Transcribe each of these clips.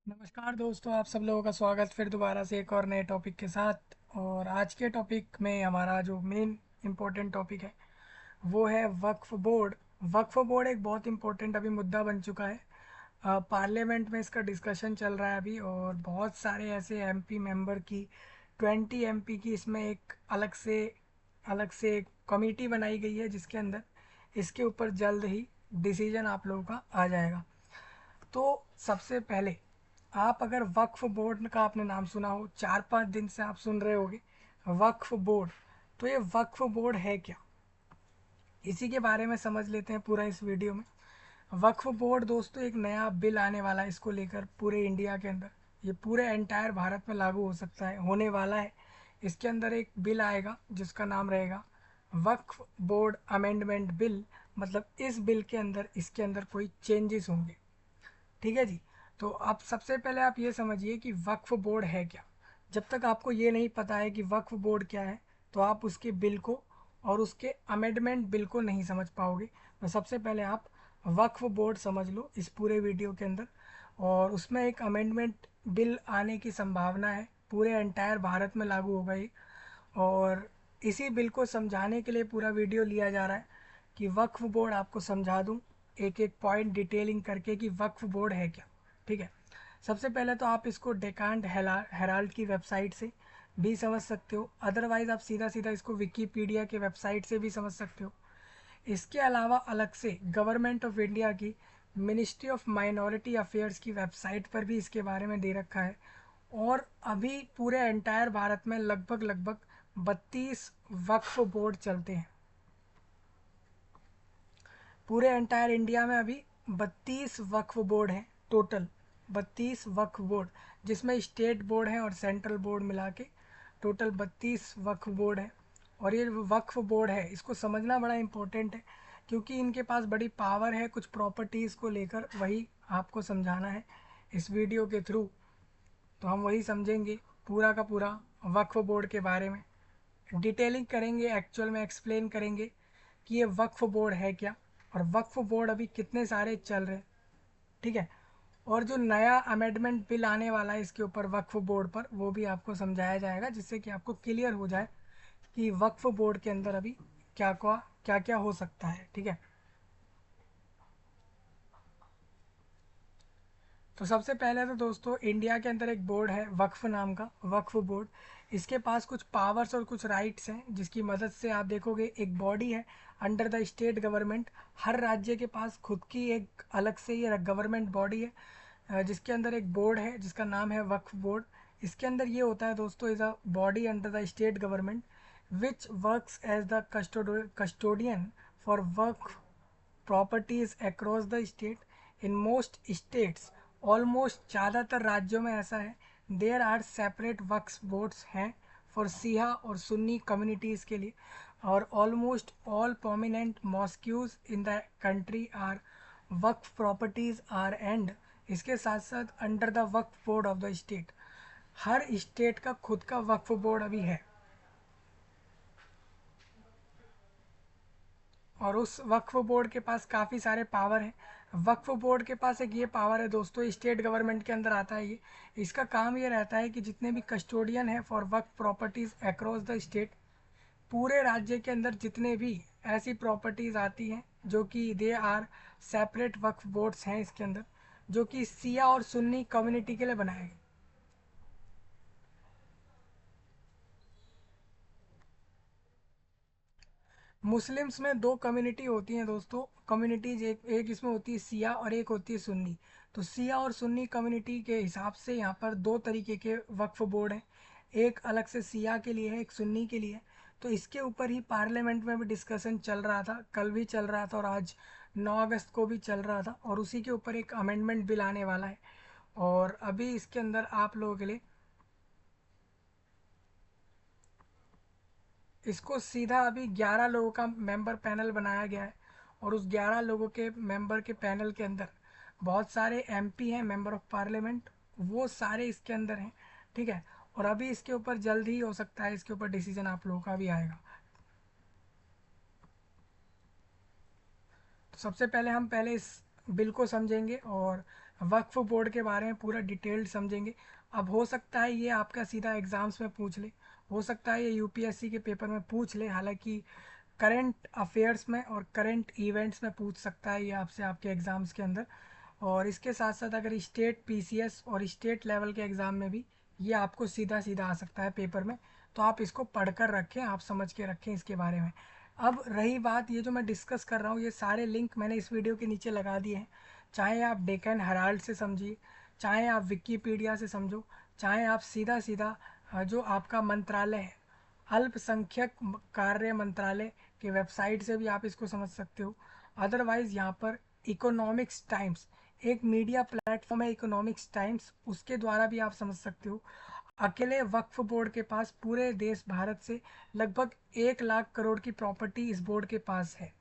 नमस्कार दोस्तों, आप सब लोगों का स्वागत फिर दोबारा से एक और नए टॉपिक के साथ। और आज के टॉपिक में हमारा जो मेन इम्पोर्टेंट टॉपिक है वो है वक्फ बोर्ड। वक्फ बोर्ड एक बहुत इम्पोर्टेंट अभी मुद्दा बन चुका है। पार्लियामेंट में इसका डिस्कशन चल रहा है अभी, और बहुत सारे ऐसे एमपी मेंबर की 20 एमपी की इसमें एक अलग से कमेटी बनाई गई है, जिसके अंदर इसके ऊपर जल्द ही डिसीजन आप लोगों का आ जाएगा। तो सबसे पहले, आप अगर वक्फ बोर्ड का आपने नाम सुना हो, 4-5 दिन से आप सुन रहे होगे वक्फ बोर्ड। तो ये वक्फ बोर्ड है क्या, इसी के बारे में समझ लेते हैं पूरा इस वीडियो में। वक्फ बोर्ड दोस्तों एक नया बिल आने वाला है इसको लेकर पूरे इंडिया के अंदर। ये पूरे एंटायर भारत में लागू हो सकता है, होने वाला है। इसके अंदर एक बिल आएगा जिसका नाम रहेगा वक्फ बोर्ड अमेंडमेंट बिल। मतलब इस बिल के अंदर इसके अंदर कोई चेंजेस होंगे। ठीक है जी। तो अब सबसे पहले आप ये समझिए कि वक्फ बोर्ड है क्या। जब तक आपको ये नहीं पता है कि वक्फ बोर्ड क्या है, तो आप उसके बिल को और उसके अमेंडमेंट बिल को नहीं समझ पाओगे। तो सबसे पहले आप वक्फ बोर्ड समझ लो इस पूरे वीडियो के अंदर। और उसमें एक अमेंडमेंट बिल आने की संभावना है, पूरे एंटायर भारत में लागू होगा ये। और इसी बिल को समझाने के लिए पूरा वीडियो लिया जा रहा है कि वक्फ बोर्ड आपको समझा दूं एक एक पॉइंट डिटेलिंग करके कि वक्फ बोर्ड है क्या। ठीक है। सबसे पहले तो आप इसको डेकांट हेराल्ड की वेबसाइट से भी समझ सकते हो, अदरवाइज आप सीधा सीधा इसको विकीपीडिया के वेबसाइट से भी समझ सकते हो। इसके अलावा अलग से गवर्नमेंट ऑफ इंडिया की मिनिस्ट्री ऑफ माइनॉरिटी अफेयर्स की वेबसाइट पर भी इसके बारे में दे रखा है। और अभी पूरे एंटायर भारत में लगभग लगभग 32 वक्फ बोर्ड चलते हैं। पूरे एंटायर इंडिया में अभी 32 वक्फ बोर्ड हैं टोटल। 32 वक्फ बोर्ड, जिसमें स्टेट बोर्ड हैं और सेंट्रल बोर्ड मिला के टोटल 32 वक्फ बोर्ड हैं। और ये वक्फ बोर्ड है, इसको समझना बड़ा इम्पोर्टेंट है, क्योंकि इनके पास बड़ी पावर है कुछ प्रॉपर्टीज़ को लेकर। वही आपको समझाना है इस वीडियो के थ्रू। तो हम वही समझेंगे पूरा का पूरा वक्फ बोर्ड के बारे में, डिटेलिंग करेंगे, एक्चुअल में एक्सप्लेन करेंगे कि ये वक्फ बोर्ड है क्या, और वक्फ बोर्ड अभी कितने सारे चल रहे हैं। ठीक है। और जो नया अमेंडमेंट बिल आने वाला है इसके ऊपर वक्फ बोर्ड पर, वो भी आपको समझाया जाएगा, जिससे कि आपको क्लियर हो जाए कि वक्फ बोर्ड के अंदर अभी क्या क्या हो सकता है। ठीक है। तो सबसे पहले तो दोस्तों इंडिया के अंदर एक बोर्ड है वक्फ नाम का, वक्फ बोर्ड। इसके पास कुछ पावर्स और कुछ राइट्स हैं, जिसकी मदद से आप देखोगे एक बॉडी है अंडर द स्टेट गवर्नमेंट। हर राज्य के पास खुद की एक अलग से ये गवर्नमेंट बॉडी है, जिसके अंदर एक बोर्ड है जिसका नाम है वक्फ बोर्ड। इसके अंदर ये होता है दोस्तों, is a body under the state government which works as the custodian for Waqf properties across the state. In most states, almost ज़्यादातर राज्यों में ऐसा है, there are separate Waqf boards हैं फॉर सिया और सुन्नी कम्युनिटीज़ के लिए। और almost all prominent mosques in the country are Waqf properties are and. इसके साथ साथ under the Waqf board of the state, हर स्टेट का खुद का वक्फ बोर्ड अभी है। और उस वक्फ बोर्ड के पास काफ़ी सारे पावर हैं। वक्फ बोर्ड के पास एक ये पावर है दोस्तों, स्टेट गवर्नमेंट के अंदर आता है ये। इसका काम ये रहता है कि जितने भी कस्टोडियन हैं for Waqf properties across the state, पूरे राज्य के अंदर जितने भी ऐसी प्रॉपर्टीज़ आती हैं जो कि they are separate Waqf boards हैं इसके अंदर, जो कि सिया और सुन्नी कम्युनिटी के लिए बनाए गए। मुस्लिम्स में दो कम्युनिटी होती हैं दोस्तों, कम्युनिटीज, एक एक इसमें होती है सिया और एक होती है सुन्नी। तो सिया और सुन्नी कम्युनिटी के हिसाब से यहाँ पर दो तरीके के वक्फ बोर्ड हैं, एक अलग से सिया के लिए है, एक सुन्नी के लिए है। तो इसके ऊपर ही पार्लियामेंट में भी डिस्कशन चल रहा था, कल भी चल रहा था और आज 9 अगस्त को भी चल रहा था। और उसी के ऊपर एक अमेंडमेंट बिल आने वाला है। और अभी इसके अंदर आप लोगों के लिए इसको सीधा अभी 11 लोगों का मेंबर पैनल बनाया गया है। और उस 11 लोगों के मेंबर के पैनल के अंदर बहुत सारे एमपी हैं, मेंबर ऑफ पार्लियामेंट, वो सारे इसके अंदर हैं। ठीक है। और अभी इसके ऊपर जल्द ही हो सकता है, इसके ऊपर डिसीजन आप लोगों का भी आएगा। तो सबसे पहले हम पहले इस बिल को समझेंगे, और वक्फ बोर्ड के बारे में पूरा डिटेल्ड समझेंगे। अब हो सकता है ये आपका सीधा एग्ज़ाम्स में पूछ ले, हो सकता है ये यूपीएससी के पेपर में पूछ ले, हालांकि करंट अफेयर्स में और करंट इवेंट्स में पूछ सकता है ये आपसे आपके एग्ज़ाम्स के अंदर। और इसके साथ साथ अगर स्टेट पीसीएस और स्टेट लेवल के एग्ज़ाम में भी ये आपको सीधा सीधा आ सकता है पेपर में। तो आप इसको पढ़कर रखें, आप समझ के रखें इसके बारे में। अब रही बात, ये जो मैं डिस्कस कर रहा हूँ ये सारे लिंक मैंने इस वीडियो के नीचे लगा दिए हैं। चाहे आप डेक्कन हेराल्ड से समझिए, चाहे आप विकीपीडिया से समझो, चाहे आप सीधा सीधा जो आपका मंत्रालय है, अल्पसंख्यक कार्य मंत्रालय के वेबसाइट से भी आप इसको समझ सकते हो। अदरवाइज़ यहाँ पर इकोनॉमिक्स टाइम्स, एक मीडिया प्लेटफॉर्म है इकोनॉमिक्स टाइम्स, उसके द्वारा भी आप समझ सकते हो। अकेले वक्फ बोर्ड के पास पूरे देश भारत से लगभग 1 लाख करोड़ की प्रॉपर्टी इस बोर्ड के पास है।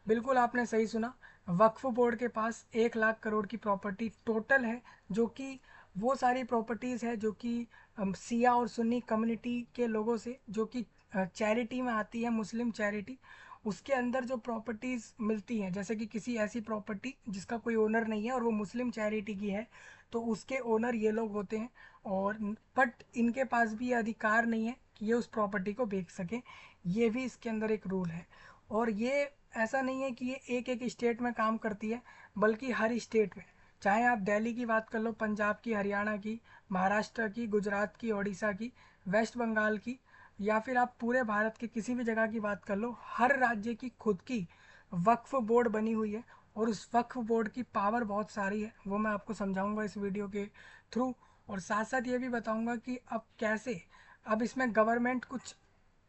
बिल्कुल आपने सही सुना, वक्फ बोर्ड के पास 1 लाख करोड़ की प्रॉपर्टी टोटल है, जो कि वो सारी प्रॉपर्टीज़ है जो कि सिया और सुन्नी कम्युनिटी के लोगों से, जो कि चैरिटी में आती है, मुस्लिम चैरिटी, उसके अंदर जो प्रॉपर्टीज़ मिलती हैं, जैसे कि किसी ऐसी प्रॉपर्टी जिसका कोई ओनर नहीं है और वो मुस्लिम चैरिटी की है, तो उसके ओनर ये लोग होते हैं। और बट इनके पास भी ये अधिकार नहीं है कि ये उस प्रॉपर्टी को बेच सकें, ये भी इसके अंदर एक रूल है। और ये ऐसा नहीं है कि ये एक एक स्टेट में काम करती है, बल्कि हर स्टेट में, चाहे आप दिल्ली की बात कर लो, पंजाब की, हरियाणा की, महाराष्ट्र की, गुजरात की, उड़ीसा की, वेस्ट बंगाल की, या फिर आप पूरे भारत के किसी भी जगह की बात कर लो, हर राज्य की खुद की वक्फ बोर्ड बनी हुई है। और उस वक्फ बोर्ड की पावर बहुत सारी है, वो मैं आपको समझाऊंगा इस वीडियो के थ्रू। और साथ साथ ये भी बताऊंगा कि अब कैसे, अब इसमें गवर्नमेंट कुछ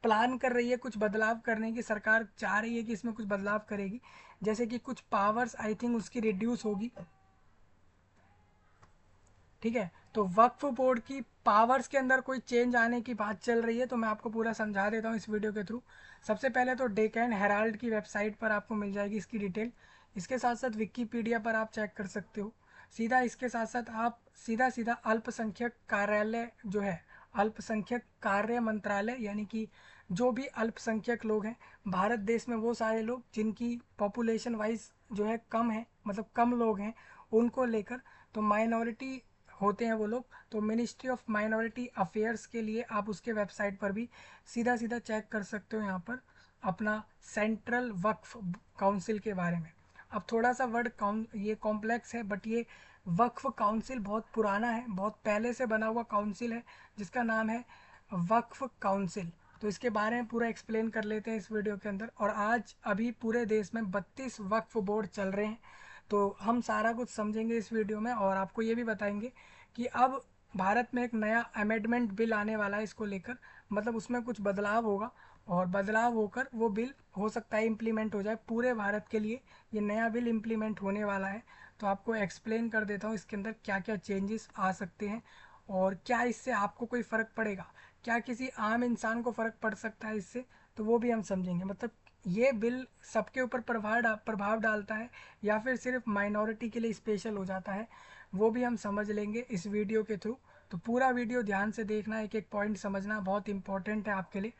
प्लान कर रही है, कुछ बदलाव करने की सरकार चाह रही है कि इसमें कुछ बदलाव करेगी, जैसे कि कुछ पावर्स आई थिंक उसकी रिड्यूस होगी। ठीक है, तो वक्फ बोर्ड की पावर्स के अंदर कोई चेंज आने की बात चल रही है, तो मैं आपको पूरा समझा देता हूँ इस वीडियो के थ्रू। सबसे पहले तो डेक्कन हेराल्ड की वेबसाइट पर आपको मिल जाएगी इसकी डिटेल। इसके साथ साथ विकीपीडिया पर आप चेक कर सकते हो। सीधा इसके साथ साथ आप सीधा सीधा अल्पसंख्यक कार्यालय जो है, अल्पसंख्यक कार्य मंत्रालय, यानी कि जो भी अल्पसंख्यक लोग हैं भारत देश में, वो सारे लोग जिनकी पॉपुलेशन वाइज जो है कम है, मतलब कम लोग हैं, उनको लेकर, तो माइनॉरिटी होते हैं वो लोग, तो मिनिस्ट्री ऑफ माइनॉरिटी अफेयर्स के लिए आप उसके वेबसाइट पर भी सीधा सीधा चेक कर सकते हो यहाँ पर अपना सेंट्रल वक्फ काउंसिल के बारे में। अब थोड़ा सा वर्ड ये कॉम्प्लेक्स है, बट ये वक्फ काउंसिल बहुत पुराना है, बहुत पहले से बना हुआ काउंसिल है, जिसका नाम है वक्फ काउंसिल। तो इसके बारे में पूरा एक्सप्लेन कर लेते हैं इस वीडियो के अंदर। और आज अभी पूरे देश में 32 वक्फ बोर्ड चल रहे हैं, तो हम सारा कुछ समझेंगे इस वीडियो में। और आपको ये भी बताएंगे कि अब भारत में एक नया अमेंडमेंट बिल आने वाला है इसको लेकर, मतलब उसमें कुछ बदलाव होगा, और बदलाव होकर वो बिल हो सकता है इम्प्लीमेंट हो जाए पूरे भारत के लिए। ये नया बिल इम्प्लीमेंट होने वाला है, तो आपको एक्सप्लेन कर देता हूँ इसके अंदर क्या क्या चेंजेस आ सकते हैं, और क्या इससे आपको कोई फ़र्क पड़ेगा, क्या किसी आम इंसान को फ़र्क पड़ सकता है इससे, तो वो भी हम समझेंगे। मतलब ये बिल सबके ऊपर प्रभाव डालता है या फिर सिर्फ माइनॉरिटी के लिए स्पेशल हो जाता है, वो भी हम समझ लेंगे इस वीडियो के थ्रू। तो पूरा वीडियो ध्यान से देखना, एक एक पॉइंट समझना बहुत इंपॉर्टेंट है आपके लिए।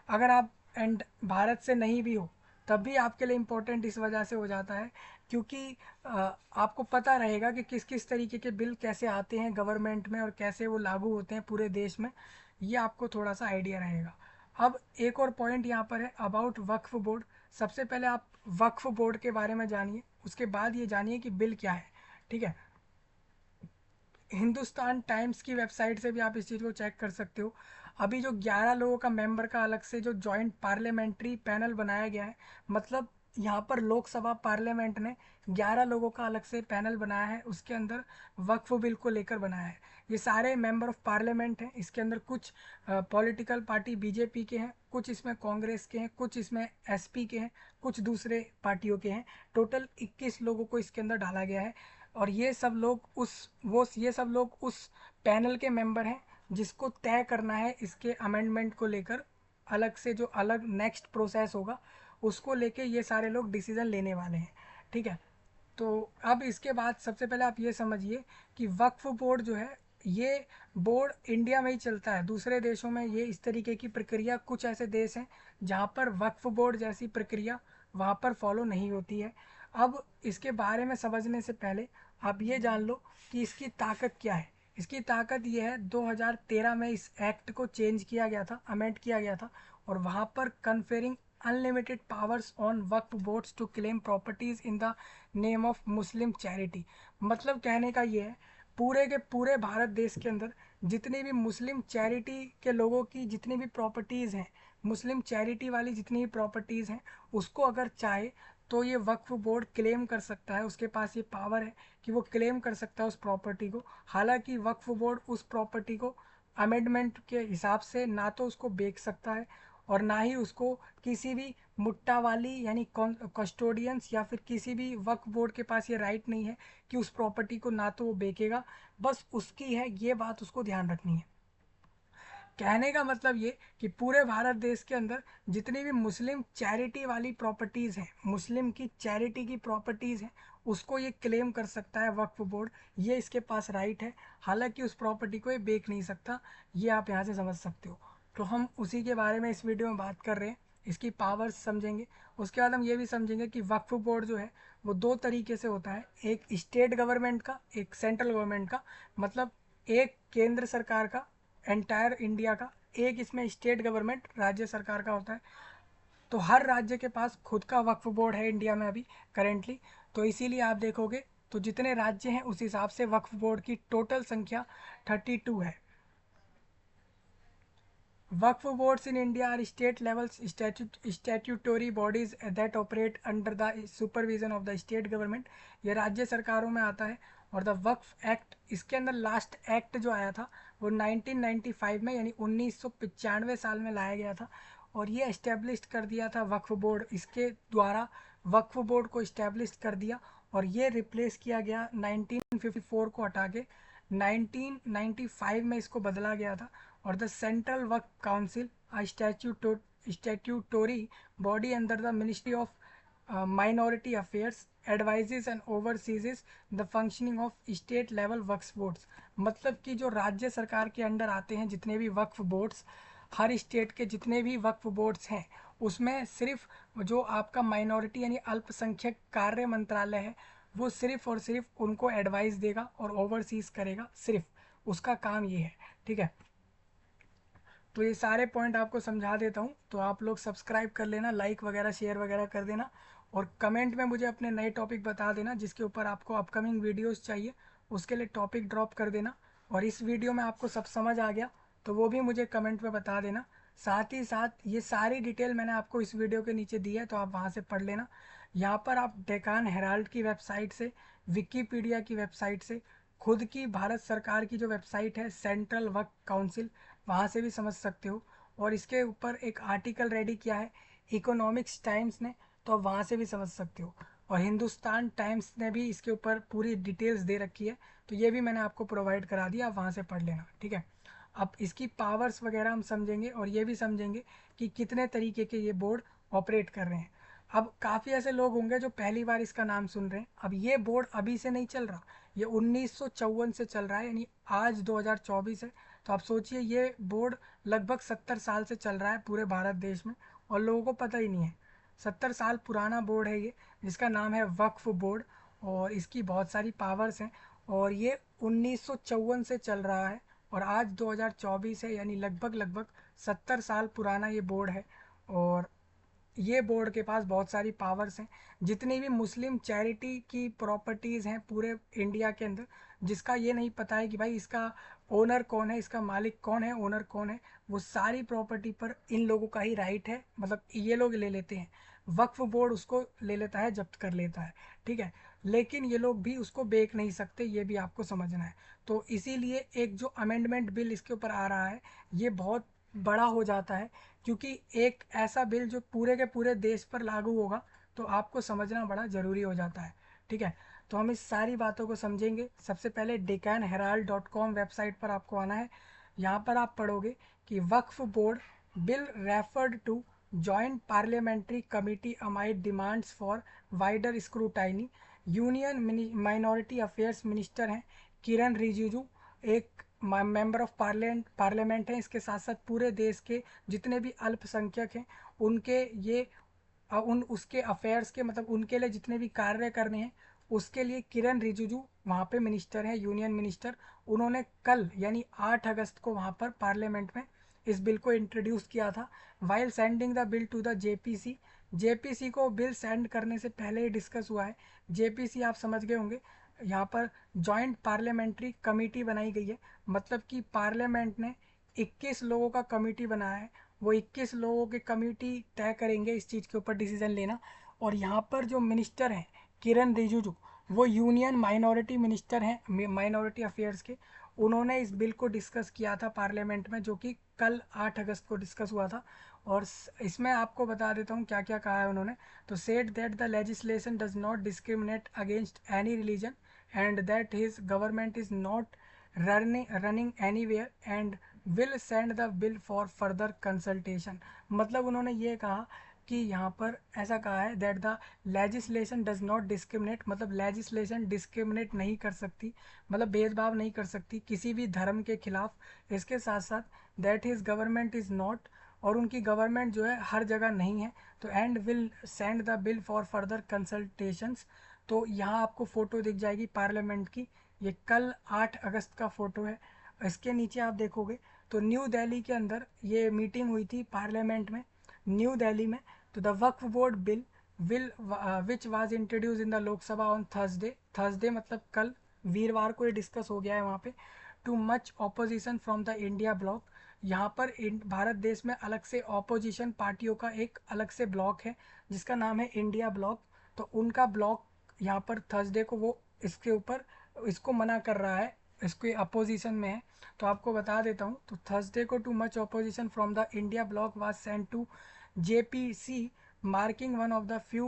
अगर आप एंड भारत से नहीं भी हो तब भी आपके लिए इम्पोर्टेंट इस वजह से हो जाता है, क्योंकि आपको पता रहेगा कि किस किस तरीके के बिल कैसे आते हैं गवर्नमेंट में और कैसे वो लागू होते हैं पूरे देश में, ये आपको थोड़ा सा आइडिया रहेगा। अब एक और पॉइंट यहाँ पर है अबाउट वक्फ बोर्ड। सबसे पहले आप वक्फ बोर्ड के बारे में जानिए, उसके बाद ये जानिए कि बिल क्या है। ठीक है, हिंदुस्तान टाइम्स की वेबसाइट से भी आप इस चीज़ को चेक कर सकते हो। अभी जो 11 लोगों का मेंबर का अलग से जो जॉइंट पार्लियामेंट्री पैनल बनाया गया है, मतलब यहाँ पर लोकसभा पार्लियामेंट ने 11 लोगों का अलग से पैनल बनाया है, उसके अंदर वक्फ बिल को लेकर बनाया है। ये सारे मेंबर ऑफ पार्लियामेंट हैं, इसके अंदर कुछ पॉलिटिकल पार्टी बीजेपी के हैं, कुछ इसमें कांग्रेस के हैं, कुछ इसमें एसपी के हैं, कुछ दूसरे पार्टियों के हैं। टोटल 21 लोगों को इसके अंदर डाला गया है। और ये सब लोग उस पैनल के मेंबर हैं जिसको तय करना है इसके अमेंडमेंट को लेकर, अलग से जो अलग नेक्स्ट प्रोसेस होगा उसको लेके ये सारे लोग डिसीजन लेने वाले हैं। ठीक है, तो अब इसके बाद सबसे पहले आप ये समझिए कि वक्फ बोर्ड जो है, ये बोर्ड इंडिया में ही चलता है, दूसरे देशों में ये इस तरीके की प्रक्रिया, कुछ ऐसे देश हैं जहाँ पर वक्फ बोर्ड जैसी प्रक्रिया वहाँ पर फॉलो नहीं होती है। अब इसके बारे में समझने से पहले आप ये जान लो कि इसकी ताकत क्या है। इसकी ताकत ये है, 2013 में इस एक्ट को चेंज किया गया था, अमेंड किया गया था, और वहाँ पर conferring unlimited powers on Waqf boards to claim properties in the name of Muslim charity. मतलब कहने का ये है, पूरे के पूरे भारत देश के अंदर जितनी भी मुस्लिम चैरिटी के लोगों की जितनी भी प्रॉपर्टीज़ हैं, मुस्लिम चैरिटी वाली जितनी भी प्रॉपर्टीज़ हैं, उसको अगर चाहे तो ये वक्फ बोर्ड क्लेम कर सकता है। उसके पास ये पावर है कि वो क्लेम कर सकता है उस प्रॉपर्टी को। हालांकि वक्फ बोर्ड उस प्रॉपर्टी को अमेंडमेंट के हिसाब से ना तो उसको बेच सकता है और ना ही उसको किसी भी मुट्टा वाली यानी कस्टोडियंस या फिर किसी भी वक्फ बोर्ड के पास ये राइट नहीं है कि उस प्रॉपर्टी को ना तो वो बेचेगा, बस उसकी है, ये बात उसको ध्यान रखनी है। कहने का मतलब ये कि पूरे भारत देश के अंदर जितनी भी मुस्लिम चैरिटी वाली प्रॉपर्टीज़ हैं, मुस्लिम की चैरिटी की प्रॉपर्टीज़ हैं, उसको ये क्लेम कर सकता है वक्फ बोर्ड। ये इसके पास राइट है। हालांकि उस प्रॉपर्टी को ये बेच नहीं सकता। ये आप यहाँ से समझ सकते हो। तो हम उसी के बारे में इस वीडियो में बात कर रहे हैं, इसकी पावर्स समझेंगे। उसके बाद हम ये भी समझेंगे कि वक्फ बोर्ड जो है वो दो तरीके से होता है, एक स्टेट गवर्नमेंट का, एक सेंट्रल गवर्नमेंट का। मतलब एक केंद्र सरकार का, एंटायर इंडिया का, एक इसमें स्टेट गवर्नमेंट राज्य सरकार का होता है। तो हर राज्य के पास खुद का वक्फ बोर्ड है इंडिया में अभी करेंटली। तो इसीलिए आप देखोगे तो जितने राज्य हैं उस हिसाब से वक्फ बोर्ड की टोटल संख्या 32 है। Waqf boards in India are state level statutory bodies that operate under the supervision of the state government. ये राज्य सरकारों में आता है। और द वक्फ एक्ट, इसके अंदर लास्ट एक्ट जो आया था वो 1995 में यानी 1995 साल में लाया गया था। और ये इस्टेब्लिश कर दिया था वक्फ बोर्ड, इसके द्वारा वक्फ बोर्ड को इस्टेब्लिश कर दिया। और ये रिप्लेस किया गया 1954 को हटा के 1995 में इसको बदला गया था। और the central Waqf council, statutory body under the ministry of minority affairs, advises and oversees the functioning of state level Waqf boards. मतलब कि जो राज्य सरकार के अंडर आते हैं जितने भी वक्फ बोर्ड्स, हर स्टेट के जितने भी वक्फ बोर्ड्स हैं, उसमें सिर्फ जो आपका माइनॉरिटी यानी अल्पसंख्यक कार्य मंत्रालय है, वो सिर्फ और सिर्फ उनको एडवाइस देगा और ओवरसीज करेगा, सिर्फ उसका काम ये है। ठीक है, तो ये सारे पॉइंट आपको समझा देता हूँ। तो आप लोग सब्सक्राइब कर लेना, लाइक वगैरह शेयर वगैरह कर देना, और कमेंट में मुझे अपने नए टॉपिक बता देना जिसके ऊपर आपको अपकमिंग वीडियोस चाहिए, उसके लिए टॉपिक ड्रॉप कर देना। और इस वीडियो में आपको सब समझ आ गया तो वो भी मुझे कमेंट में बता देना। साथ ही साथ ये सारी डिटेल मैंने आपको इस वीडियो के नीचे दी है, तो आप वहाँ से पढ़ लेना। यहाँ पर आप डेकान हेराल्ड की वेबसाइट से, विकीपीडिया की वेबसाइट से, खुद की भारत सरकार की जो वेबसाइट है सेंट्रल वक्फ काउंसिल, वहाँ से भी समझ सकते हो। और इसके ऊपर एक आर्टिकल रेडी किया है इकोनॉमिक्स टाइम्स ने, तो आप वहाँ से भी समझ सकते हो। और हिंदुस्तान टाइम्स ने भी इसके ऊपर पूरी डिटेल्स दे रखी है, तो ये भी मैंने आपको प्रोवाइड करा दिया, आप वहाँ से पढ़ लेना। ठीक है, अब इसकी पावर्स वगैरह हम समझेंगे और ये भी समझेंगे कि कितने तरीके के ये बोर्ड ऑपरेट कर रहे हैं। अब काफ़ी ऐसे लोग होंगे जो पहली बार इसका नाम सुन रहे हैं। अब ये बोर्ड अभी से नहीं चल रहा, ये 1954 से चल रहा है, यानी आज 2024 है। तो आप सोचिए ये बोर्ड लगभग 70 साल से चल रहा है पूरे भारत देश में, और लोगों को पता ही नहीं है। 70 साल पुराना बोर्ड है ये, जिसका नाम है वक्फ बोर्ड, और इसकी बहुत सारी पावर्स हैं। और ये 1954 से चल रहा है और आज 2024 है, यानी लगभग लगभग 70 साल पुराना ये बोर्ड है। और ये बोर्ड के पास बहुत सारी पावर्स हैं। जितनी भी मुस्लिम चैरिटी की प्रॉपर्टीज़ हैं पूरे इंडिया के अंदर, जिसका ये नहीं पता है कि भाई इसका ओनर कौन है, इसका मालिक कौन है, ओनर कौन है, वो सारी प्रॉपर्टी पर इन लोगों का ही राइट है। मतलब ये लोग ले लेते हैं, वक्फ बोर्ड उसको ले लेता है, जब्त कर लेता है। ठीक है, लेकिन ये लोग भी उसको बेच नहीं सकते, ये भी आपको समझना है। तो इसीलिए एक जो अमेंडमेंट बिल इसके ऊपर आ रहा है, ये बहुत बड़ा हो जाता है, क्योंकि एक ऐसा बिल जो पूरे के पूरे देश पर लागू होगा, तो आपको समझना बड़ा ज़रूरी हो जाता है। ठीक है, तो हम इस सारी बातों को समझेंगे। सबसे पहले deccanherald.com वेबसाइट पर आपको आना है। यहाँ पर आप पढ़ोगे कि Waqf board bill referred to joint parliamentary committee amid demands for wider scrutiny. Union minority affairs minister हैं किरण रिजिजू, एक मेंबर ऑफ पार्लियामेंट हैं। इसके साथ साथ पूरे देश के जितने भी अल्पसंख्यक हैं उनके ये उन उसके अफेयर्स के मतलब उनके लिए जितने भी कार्य करने हैं उसके लिए किरण रिजिजू वहाँ पे मिनिस्टर हैं, यूनियन मिनिस्टर। उन्होंने कल यानी 8 अगस्त को वहाँ पर पार्लियामेंट में इस बिल को इंट्रोड्यूस किया था। While sending the bill to the JPC, JPC को बिल सेंड करने से पहले ही डिस्कस हुआ है। जेपीसी आप समझ गए होंगे, यहाँ पर जॉइंट पार्लियामेंट्री कमेटी बनाई गई है। मतलब कि पार्लियामेंट ने 21 लोगों का कमेटी बनाया है, वो 21 लोगों के कमेटी तय करेंगे इस चीज़ के ऊपर डिसीजन लेना। और यहाँ पर जो मिनिस्टर हैं किरण रिजिजू, वो यूनियन माइनॉरिटी मिनिस्टर हैं, माइनॉरिटी अफेयर्स के। उन्होंने इस बिल को डिस्कस किया था पार्लियामेंट में, जो कि कल 8 अगस्त को डिस्कस हुआ था। और इसमें आपको बता देता हूँ क्या क्या कहा है उन्होंने। तो said that the legislation does not discriminate against any religion and that his government is not running anywhere and will send the bill for further consultation. मतलब उन्होंने ये कहा कि यहाँ पर ऐसा कहा है that the legislation does not discriminate, मतलब लेजिस्लेशन डिस्क्रिमिनेट नहीं कर सकती, मतलब भेदभाव नहीं कर सकती किसी भी धर्म के खिलाफ। इसके साथ साथ that his government is not, और उनकी गवर्नमेंट जो है हर जगह नहीं है। तो and will send the bill for further consultations. तो यहाँ आपको फ़ोटो दिख जाएगी पार्लियामेंट की, ये कल 8 अगस्त का फ़ोटो है। इसके नीचे आप देखोगे तो न्यू दिल्ली के अंदर ये मीटिंग हुई थी पार्लियामेंट में, न्यू दिल्ली में। तो the Waqf board bill will which was introduce in the Lok Sabha on Thursday, Thursday मतलब कल वीरवार को ये डिस्कस हो गया है वहाँ पे। To much opposition from the India block, यहाँ पर भारत देश में अलग से ऑपोजिशन पार्टियों का एक अलग से ब्लॉक है जिसका नाम है इंडिया ब्लॉक। तो उनका ब्लॉक यहाँ पर थर्सडे को वो इसके ऊपर इसको मना कर रहा है, इसके अपोजिशन में है। तो आपको बता देता हूँ, तो थर्सडे को too much opposition from the India bloc was sent to JPC, marking one of the few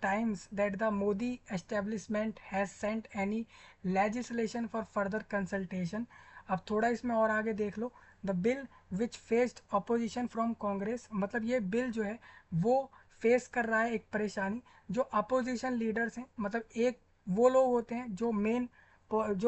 times that the Modi establishment has sent any legislation for further consultation। अब थोड़ा इसमें और आगे देख लो, the bill which faced opposition from Congress, मतलब ये bill जो है वो फेस कर रहा है एक परेशानी। जो अपोजिशन लीडर्स हैं, मतलब एक वो लोग होते हैं जो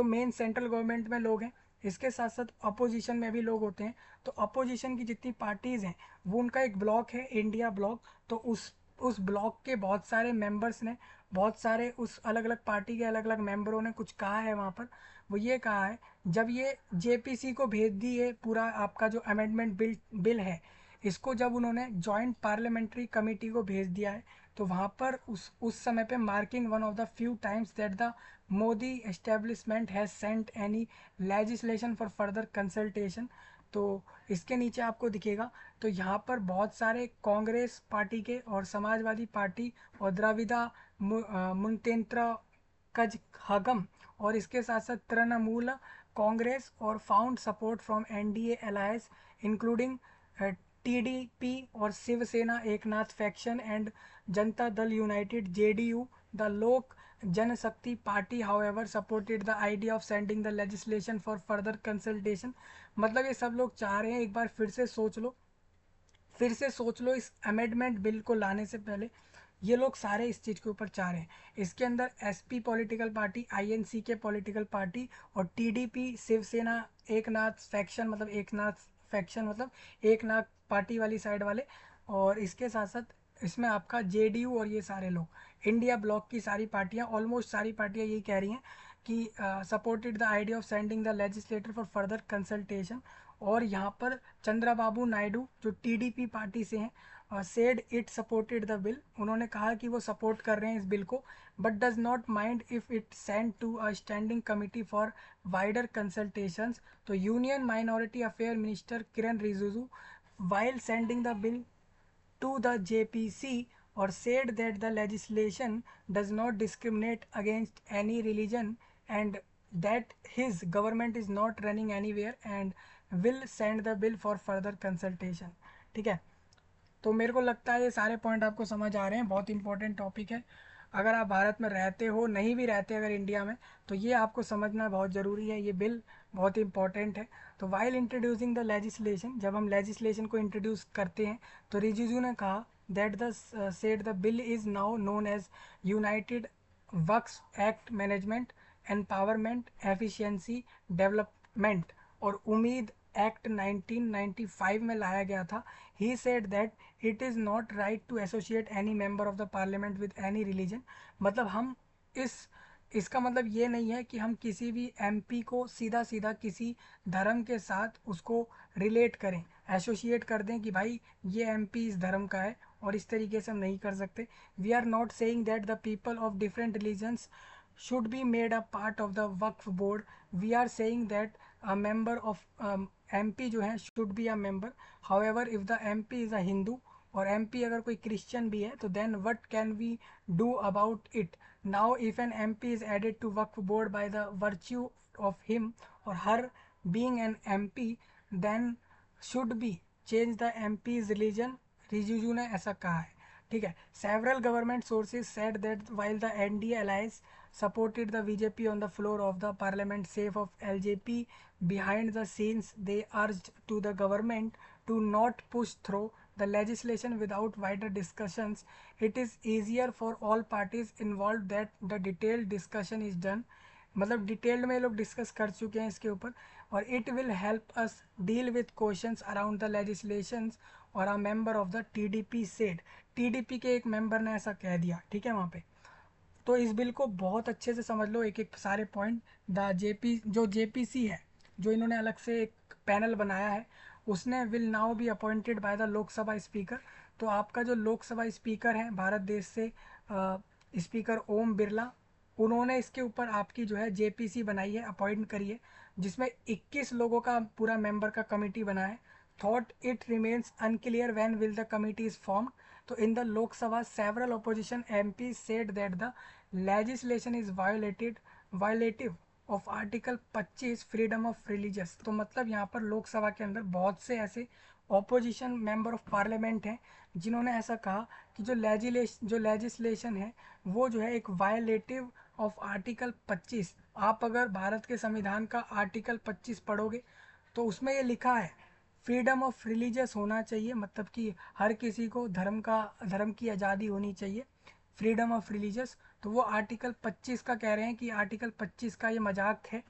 मेन सेंट्रल गवर्नमेंट में लोग हैं, इसके साथ साथ अपोजिशन में भी लोग होते हैं। तो अपोजिशन की जितनी पार्टीज़ हैं वो उनका एक ब्लॉक है इंडिया ब्लॉक। तो उस ब्लॉक के बहुत सारे मेंबर्स ने, बहुत सारे उस अलग अलग पार्टी के अलग अलग मेंबरों ने कुछ कहा है वहाँ पर। वो ये कहा है, जब ये जेपीसी को भेज दिए पूरा आपका जो अमेंडमेंट बिल है, इसको जब उन्होंने जॉइंट पार्लियामेंट्री कमेटी को भेज दिया है, तो वहाँ पर उस समय पे marking one of the few times that the Modi establishment has sent any legislation for further consultation. तो इसके नीचे आपको दिखेगा, तो यहाँ पर बहुत सारे कांग्रेस पार्टी के और समाजवादी पार्टी और द्रविड़ा मुनेत्र कझगम और इसके साथ साथ तृणमूल कांग्रेस और found support from NDA alliance including TDP और Shiv Sena Eknath faction and Janata Dal United JDU. The Lok Janshakti party however supported the idea of sending the legislation for further consultation. मतलब ये सब लोग चाह रहे हैं, एक बार फिर से सोच लो इस अमेंडमेंट बिल को लाने से पहले। ये लोग सारे इस चीज़ के ऊपर चाह रहे हैं। इसके अंदर एसपी पॉलिटिकल पार्टी, आईएनसी के पॉलिटिकल पार्टी और टीडीपी शिवसेना एकनाथ फैक्शन, मतलब एकनाथ पार्टी वाली साइड वाले, और इसके साथ साथ इसमें आपका जेडीयू और ये सारे लोग इंडिया ब्लॉक की सारी पार्टियां, ऑलमोस्ट सारी पार्टियां यही कह रही हैं कि supported the idea of sending the legislator for further consultation. और यहाँ पर चंद्रबाबू नायडू जो टीडीपी पार्टी से हैं, said it supported the bill, उन्होंने कहा कि वो सपोर्ट कर रहे हैं इस बिल को, but does not mind if it send to a standing committee for wider consultations. तो union minority affair minister Kiren Rijiju while sending the bill to the JPC or said that the legislation does not discriminate against any religion and that his government is not running anywhere and will send the bill for further consultation। ठीक है, तो मेरे को लगता है ये सारे point आपको समझ आ रहे हैं, बहुत इंपॉर्टेंट टॉपिक है। अगर आप भारत में रहते हो, नहीं भी रहते अगर इंडिया में, तो ये आपको समझना बहुत ज़रूरी है, ये बिल बहुत इंपॉर्टेंट है। तो वाइल इंट्रोड्यूसिंग द लेजिस्लेशन, जब हम लेजिस्लेशन को इंट्रोड्यूस करते हैं, तो रिजिजू ने कहा that the said the bill is now known as United Waqf Act Management Empowerment Efficiency Development और उम्मीद एक्ट 1995 में लाया गया था, he said that it is not right to associate any member of the Parliament with any religion. मतलब हम इस इसका मतलब ये नहीं है कि हम किसी भी एमपी को सीधा सीधा किसी धर्म के साथ उसको रिलेट करें, एसोसिएट कर दें कि भाई ये एमपी इस धर्म का है, और इस तरीके से हम नहीं कर सकते। We are not saying that the people of different religions should be made a part of the Waqf board. We are saying that a member of MP जो है should be a member. However, if the MP is a Hindu और MP अगर कोई Christian भी है तो then what can we do about it? Now if an MP is added to Waqf board by the virtue of him or her being an MP, then should be change the MP's religion. Rijiju ने ऐसा कहा है, ठीक है। Several government sources said that while the NDA alliance supported the BJP on the floor of the parliament safe of LJP behind the scenes, they urged to the government to not push through the legislation without wider discussions. It is easier for all parties involved that the detailed discussion is done. मतलब detailed में लोग discuss कर चुके हैं इसके ऊपर, और it will help us deal with questions around the legislations और a member of the TDP said. TDP के एक मेंबर ने ऐसा कह दिया, ठीक है वहाँ पे। तो इस बिल को बहुत अच्छे से समझ लो, एक एक सारे पॉइंट। द जेपीसी है, जो इन्होंने अलग से एक पैनल बनाया है, उसने will now be appointed by the Lok Sabha speaker. तो आपका जो लोकसभा स्पीकर है भारत देश से, स्पीकर ओम बिरला, उन्होंने इसके ऊपर आपकी जो है जेपीसी बनाई है, अपॉइंट करी है, जिसमें 21 लोगों का पूरा मेंबर का कमेटी बना है। Thought it remains unclear when will the committee is formed. तो in the Lok Sabha several opposition MP said that the legislation is violative of article 25 freedom of religious. तो मतलब यहाँ पर लोकसभा के अंदर बहुत से ऐसे ऑपोजिशन मेंबर ऑफ पार्लियामेंट हैं जिन्होंने ऐसा कहा कि जो लेजिस्लेशन है वो जो है एक वायलेटिव ऑफ आर्टिकल 25। आप अगर भारत के संविधान का आर्टिकल 25 पढ़ोगे तो उसमें ये लिखा है फ्रीडम ऑफ रिलीजियस होना चाहिए, मतलब कि हर किसी को धर्म की आज़ादी होनी चाहिए, फ्रीडम ऑफ रिलीजियस। तो वो आर्टिकल 25 का कह रहे हैं कि आर्टिकल 25 का ये मजाक है,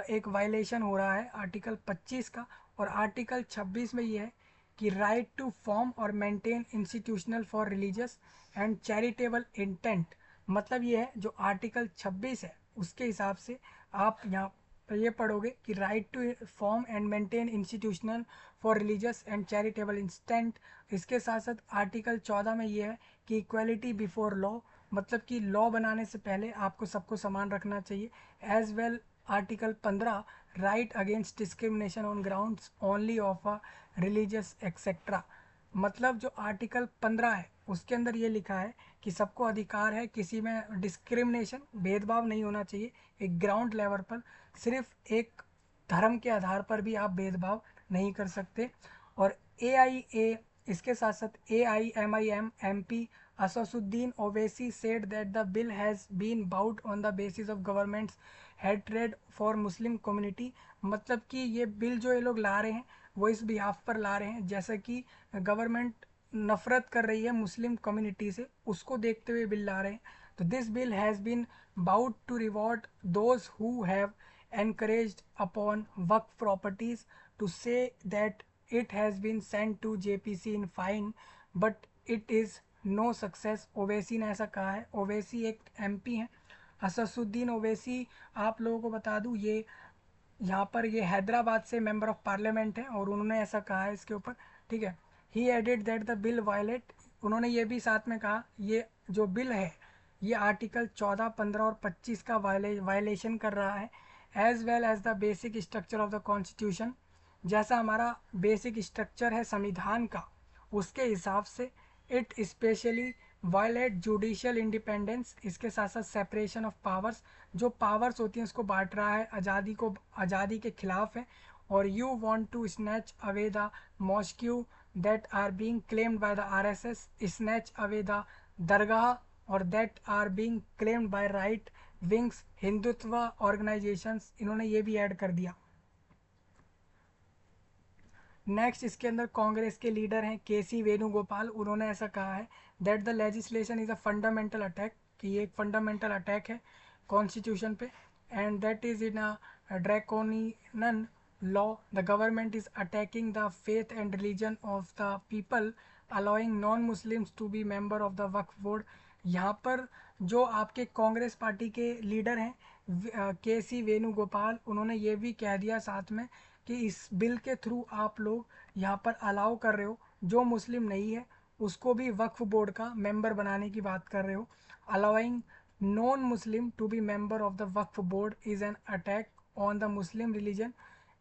एक वायलेशन हो रहा है आर्टिकल 25 का। और आर्टिकल 26 में ये है कि राइट टू फॉर्म और maintain institutional for religious and charitable intent. मतलब ये है जो आर्टिकल 26 है उसके हिसाब से आप यहाँ पर ये पढ़ोगे कि right to form and maintain institutional for religious and charitable instant. इसके साथ साथ आर्टिकल 14 में ये है कि इक्वलिटी बिफोर लॉ, मतलब कि लॉ बनाने से पहले आपको सबको समान रखना चाहिए। As well article 15 right against discrimination on grounds only of a religious etcetera. मतलब जो आर्टिकल 15 है उसके अंदर ये लिखा है कि सबको अधिकार है, किसी में डिस्क्रिमिनेशन भेदभाव नहीं होना चाहिए एक ग्राउंड लेवल पर, सिर्फ एक धर्म के आधार पर भी आप भेदभाव नहीं कर सकते। और ए इसके साथ साथ AIMIM MP Asaduddin Owaisi said that the bill has been bought on the basis of government's hatred for Muslim community. मतलब कि ये बिल जो ये लोग ला रहे हैं वो इस बिहाफ पर ला रहे हैं जैसा कि गवर्नमेंट नफरत कर रही है मुस्लिम कम्युनिटी से, उसको देखते हुए बिल ला रहे हैं। तो this bill has been about to reward those who have encouraged upon waqf properties, to say that it has been sent to JPC in fine but it is no success। Owaisi ने ऐसा कहा है। ओवैसी एक MP हैं, अससुद्दीन ओवैसी। आप लोगों को बता दूं ये यहाँ पर ये हैदराबाद से मेंबर ऑफ पार्लियामेंट हैं और उन्होंने ऐसा कहा है इसके ऊपर, ठीक है। He added that the bill violate, उन्होंने ये भी साथ में कहा ये जो बिल है ये आर्टिकल 14, 15 और 25 का वायलेशन कर रहा है, as well as the basic structure of the constitution. जैसा हमारा बेसिक स्ट्रक्चर है संविधान का उसके हिसाब से it specially violate judicial independence. इसके साथ साथ सेपरेशन ऑफ पावर्स, जो पावर्स होती हैं उसको बांट रहा है, आज़ादी के खिलाफ है। और you want to snatch away the mosque that are being claimed by the RSS, snatch away the dargah और that are being claimed by right wings Hindutva organisations, इन्होंने ये भी ऐड कर दिया। नेक्स्ट इसके अंदर कांग्रेस के लीडर हैं KC वेणुगोपाल, उन्होंने ऐसा कहा है that the legislation is a fundamental attack, कि ये एक फंडामेंटल अटैक है कॉन्स्टिट्यूशन पे, and that is in a draconian law, the government is attacking the faith and religion of the people, allowing non-Muslims to be member of the Waqf board. यहाँ पर जो आपके Congress party के leader हैं के सी वेणुगोपाल, उन्होंने ये भी कह दिया साथ में कि इस बिल के थ्रू आप लोग यहाँ पर अलाउ कर रहे हो जो मुस्लिम नहीं है उसको भी वक्फ बोर्ड का मेंबर बनाने की बात कर रहे हो। Allowing non Muslim to be member of the Waqf board is an attack on the Muslim religion.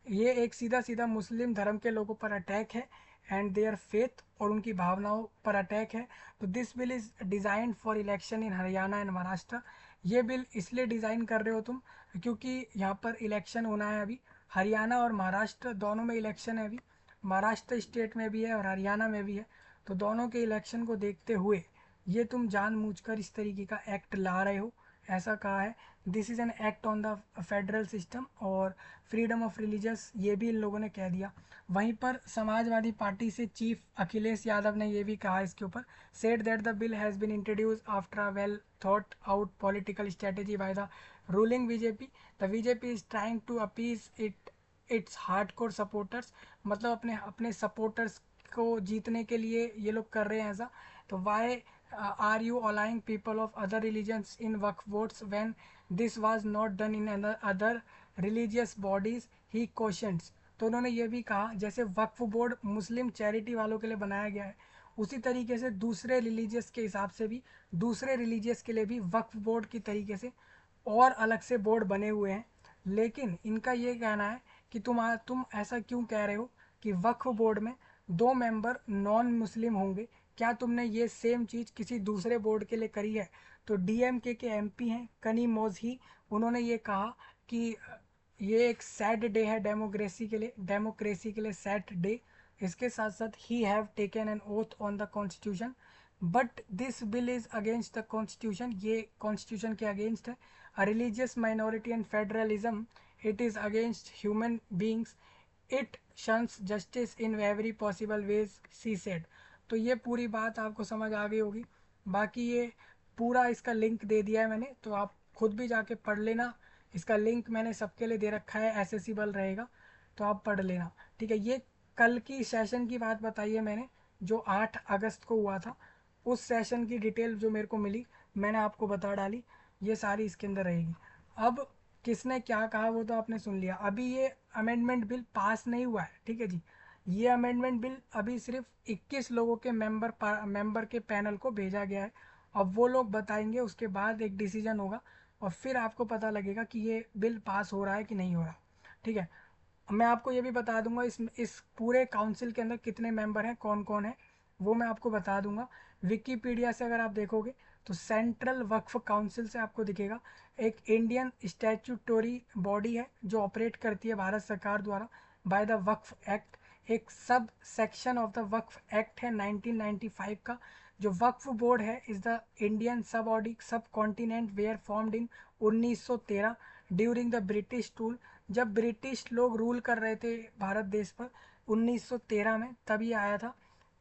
ये एक सीधा सीधा मुस्लिम धर्म के लोगों पर अटैक है एंड देयर फेथ, और उनकी भावनाओं पर अटैक है। तो this bill is design for election in Haryana and Maharashtra. ये बिल इसलिए डिज़ाइन कर रहे हो तुम क्योंकि यहाँ पर इलेक्शन होना है अभी, हरियाणा और महाराष्ट्र दोनों में इलेक्शन है अभी, महाराष्ट्र स्टेट में भी है और हरियाणा में भी है। तो दोनों के इलेक्शन को देखते हुए ये तुम जानबूझकर इस तरीके का एक्ट ला रहे हो, ऐसा कहा है। This is an act on the federal system और फ्रीडम ऑफ रिलीजियस, ये भी इन लोगों ने कह दिया। वहीं पर समाजवादी पार्टी से चीफ अखिलेश यादव ने ये भी कहा इसके ऊपर, said that the bill has been introduce after a well thought out political strategy by the ruling BJP. The BJP is trying to appease its hardcore supporters, मतलब अपने अपने सपोर्टर्स को जीतने के लिए ये लोग कर रहे हैं ऐसा। तो why are you allowing people of other religions in Waqf boards when this was not done in other religious bodies, he questions. तो उन्होंने ये भी कहा जैसे वक्फ बोर्ड मुस्लिम चैरिटी वालों के लिए बनाया गया है उसी तरीके से दूसरे रिलीजियस के हिसाब से भी दूसरे रिलीजियस के लिए भी वक्फ बोर्ड की तरीके से और अलग से बोर्ड बने हुए हैं। लेकिन इनका ये कहना है कि तुम ऐसा क्यों कह रहे हो कि वक्फ बोर्ड में 2 मेंबर नॉन मुस्लिम होंगे, क्या तुमने ये सेम चीज़ किसी दूसरे बोर्ड के लिए करी है? तो डीएमके के एमपी हैं कनी मोजही, उन्होंने ये कहा कि ये एक सैड डे है डेमोक्रेसी के लिए सैड डे। इसके साथ साथ he have taken N oath on the constitution but this bill is against the constitution, ये कॉन्स्टिट्यूशन के अगेंस्ट है। A religious minority and federalism, it is against human beings, it shuns justice in every possible ways, she said. तो ये पूरी बात आपको समझ आ गई होगी। बाकी ये पूरा इसका लिंक दे दिया है मैंने, तो आप खुद भी जाके पढ़ लेना। इसका लिंक मैंने सबके लिए दे रखा है, एसेसिबल रहेगा, तो आप पढ़ लेना। ठीक है, ये कल की सेशन की बात बताई है मैंने जो 8 अगस्त को हुआ था, उस सेशन की डिटेल जो मेरे को मिली मैंने आपको बता डाली, ये सारी इसके अंदर रहेगी। अब किसने क्या कहा वो तो आपने सुन लिया। अभी ये अमेंडमेंट बिल पास नहीं हुआ है, ठीक है जी। ये अमेंडमेंट बिल अभी सिर्फ 21 लोगों के मेंबर के पैनल को भेजा गया है। अब वो लोग बताएंगे, उसके बाद एक डिसीजन होगा और फिर आपको पता लगेगा कि ये बिल पास हो रहा है कि नहीं हो रहा। ठीक है, मैं आपको ये भी बता दूंगा इस पूरे काउंसिल के अंदर कितने मेंबर हैं, कौन कौन है, वो मैं आपको बता दूंगा। विकीपीडिया से अगर आप देखोगे तो सेंट्रल वक्फ काउंसिल से आपको दिखेगा एक इंडियन स्टैट्यूटोरी बॉडी है जो ऑपरेट करती है भारत सरकार द्वारा बाय द वक्फ एक्ट। एक sub section of the Waqf act है 1995 का। जो वक्फ बोर्ड है is the Indian sub body subcontinent where formed in 1913 during the British rule. जब ब्रिटिश लोग रूल कर रहे थे भारत देश पर 1913 में, तब ये आया था,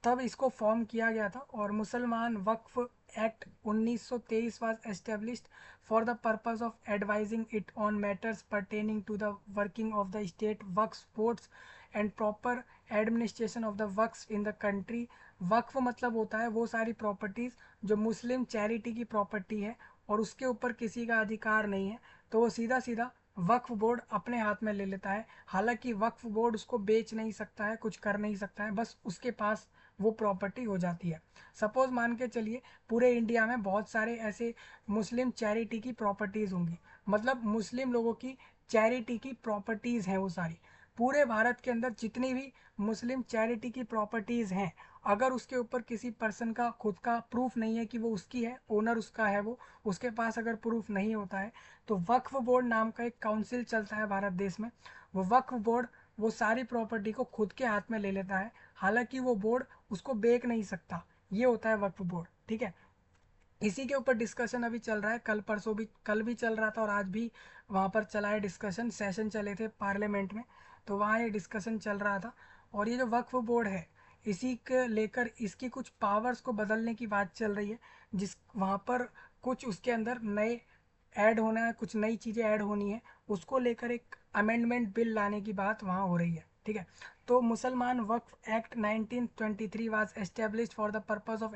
तब इसको फॉर्म किया गया था। और Mussalman Waqf act 1923 was established for the purpose of advising it on matters pertaining to the working of the state Waqf boards and proper administration of the Waqf in the country. वक्फ मतलब होता है वो सारी प्रॉपर्टीज़ जो मुस्लिम चैरिटी की प्रॉपर्टी है और उसके ऊपर किसी का अधिकार नहीं है, तो वो सीधा सीधा वक्फ बोर्ड अपने हाथ में ले लेता है। हालांकि वक्फ बोर्ड उसको बेच नहीं सकता है, कुछ कर नहीं सकता है, बस उसके पास वो प्रॉपर्टी हो जाती है। सपोज मान के चलिए पूरे इंडिया में बहुत सारे ऐसे मुस्लिम चैरिटी की प्रॉपर्टीज़ होंगी, मतलब मुस्लिम लोगों की चैरिटी की प्रॉपर्टीज़ हैं वो सारी। पूरे भारत के अंदर जितनी भी मुस्लिम चैरिटी की प्रॉपर्टीज़ हैं, अगर उसके ऊपर किसी पर्सन का खुद का प्रूफ नहीं है कि वो उसकी है, ओनर उसका है, वो उसके पास अगर प्रूफ नहीं होता है, तो वक्फ बोर्ड नाम का एक काउंसिल चलता है भारत देश में। वो वक्फ बोर्ड वो सारी प्रॉपर्टी को खुद के हाथ में ले लेता है, हालांकि वो बोर्ड उसको बेच नहीं सकता। ये होता है वक्फ बोर्ड, ठीक है। इसी के ऊपर डिस्कशन अभी चल रहा है, कल परसों भी, कल भी चल रहा था और आज भी वहाँ पर चला है डिस्कशन, सेशन चले थे पार्लियामेंट में, तो वहाँ ये डिस्कशन चल रहा था। और ये जो वक्फ बोर्ड है इसी के लेकर इसकी कुछ पावर्स को बदलने की बात चल रही है, जिस वहाँ पर कुछ उसके अंदर नए ऐड होना है, कुछ नई चीज़ें ऐड होनी है, उसको लेकर एक अमेंडमेंट बिल लाने की बात वहाँ हो रही है, ठीक है। तो Mussalman Waqf act 1923 was established for the purpose of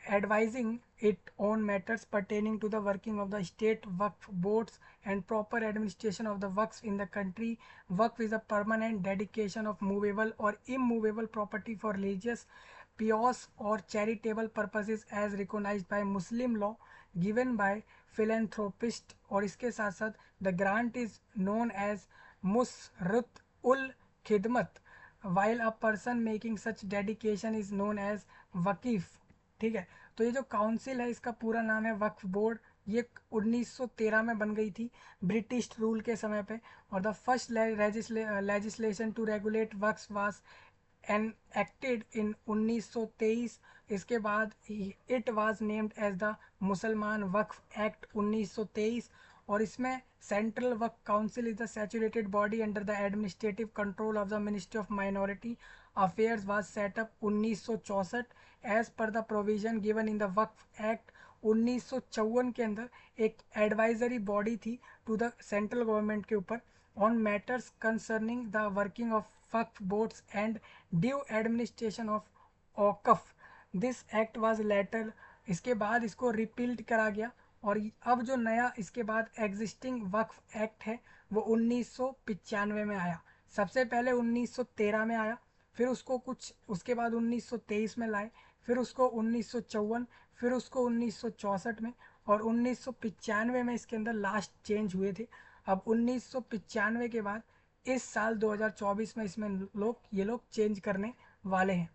advising it on matters pertaining to the working of the state waqf boards and proper administration of the waqf in the country. Waqf is a permanent dedication of movable or immovable property for religious, pious or charitable purposes as recognized by Muslim law, given by philanthropist. और इसके साथ साथ the grant is known as musrat ul khidmat, while a person making such dedication is known as वकीफ, ठीक है। तो ये जो council है इसका पूरा नाम है वक्फ बोर्ड। ये 1913 में बन गई थी ब्रिटिश रूल के समय पे। और the first legislation to regulate Waqf was enacted in 1923। इसके बाद it was named as the Mussalman Waqf act 1923। और इसमें central Waqf council is the saturated body under the administrative control of the ministry of minority affairs was set up 1964 as per the provision given in the Waqf act. 1954 के अंदर एक advisory body थी to the central government के ऊपर on matters concerning the working of Waqf boards and due administration of Auqaf. This act was later, इसके बाद इसको repealed करा गया। और अब जो नया इसके बाद एग्जिस्टिंग वक्फ एक्ट है वो 1995 में आया। सबसे पहले 1913 में आया, फिर उसको कुछ उसके बाद 1923 में लाए, फिर उसको 1954, फिर उसको 1964 में, और 1995 में इसके अंदर लास्ट चेंज हुए थे। अब 1995 के बाद इस साल 2024 में इसमें ये लोग चेंज करने वाले हैं।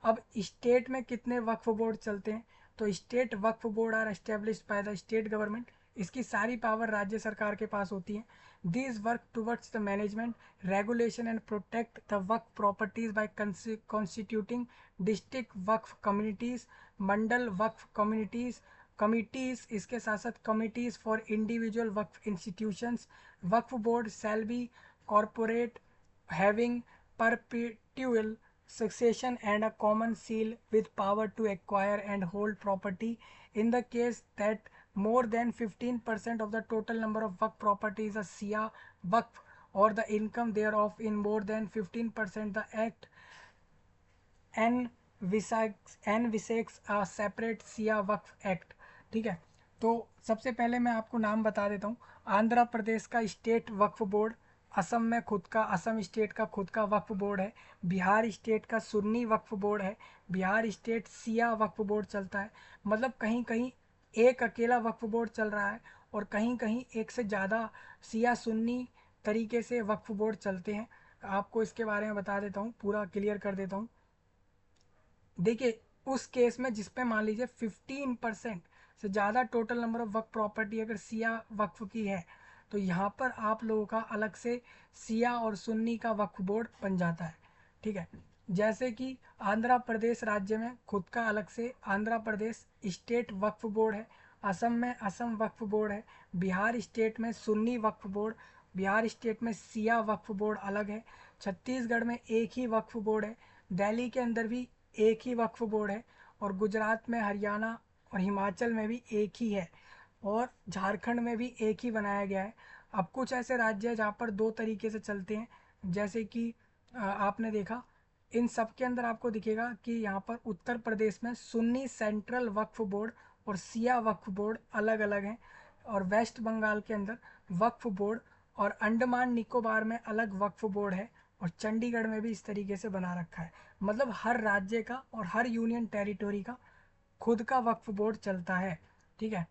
अब स्टेट में कितने वक्फ बोर्ड चलते हैं, तो state Waqf board are established by the state government. इसकी सारी पावर राज्य सरकार के पास होती है। These work towards the management, regulation and protect the Waqf properties by constituting district Waqf communities, mandal Waqf committees, इसके साथ साथ committees for individual Waqf institutions. Waqf board shall be corporate having perpetual succession and a common seal with power to acquire and hold property. In the case that more than 15% of the total number of waqf property is a Shia waqf or the income thereof in more than 15%, the act envisages a separate Shia waqf act, ठीक है। तो सबसे पहले मैं आपको नाम बता देता हूँ। आंध्र प्रदेश का स्टेट वक्फ बोर्ड, असम में खुद का असम स्टेट का खुद का वक्फ बोर्ड है, बिहार स्टेट का सुन्नी वक्फ बोर्ड है, बिहार स्टेट सिया वक्फ बोर्ड चलता है। मतलब कहीं कहीं एक अकेला वक्फ बोर्ड चल रहा है और कहीं कहीं एक से ज़्यादा सिया सुन्नी तरीके से वक्फ बोर्ड चलते हैं। आपको इसके बारे में बता देता हूँ, पूरा क्लियर कर देता हूँ। देखिए उस केस में जिसपे मान लीजिए 15% से ज़्यादा total number of Waqf property अगर सिया वक्फ की है तो यहाँ पर आप लोगों का अलग से सिया और सुन्नी का वक्फ बोर्ड बन जाता है, ठीक है। जैसे कि आंध्र प्रदेश राज्य में खुद का अलग से आंध्र प्रदेश स्टेट वक्फ बोर्ड है, असम में असम वक्फ बोर्ड है, बिहार स्टेट में सुन्नी वक्फ बोर्ड, बिहार स्टेट में सिया वक्फ बोर्ड अलग है, छत्तीसगढ़ में एक ही वक्फ बोर्ड है, दिल्ली के अंदर भी एक ही वक्फ बोर्ड है, और गुजरात में, हरियाणा और हिमाचल में भी एक ही है, और झारखंड में भी एक ही बनाया गया है। अब कुछ ऐसे राज्य हैं जहाँ पर दो तरीके से चलते हैं, जैसे कि आपने देखा इन सब के अंदर आपको दिखेगा कि यहाँ पर उत्तर प्रदेश में सुन्नी सेंट्रल वक्फ बोर्ड और सिया वक्फ बोर्ड अलग अलग हैं, और वेस्ट बंगाल के अंदर वक्फ बोर्ड और अंडमान निकोबार में अलग वक्फ बोर्ड है, और चंडीगढ़ में भी इस तरीके से बना रखा है। मतलब हर राज्य का और हर यूनियन टेरिटोरी का खुद का वक्फ बोर्ड चलता है, ठीक है।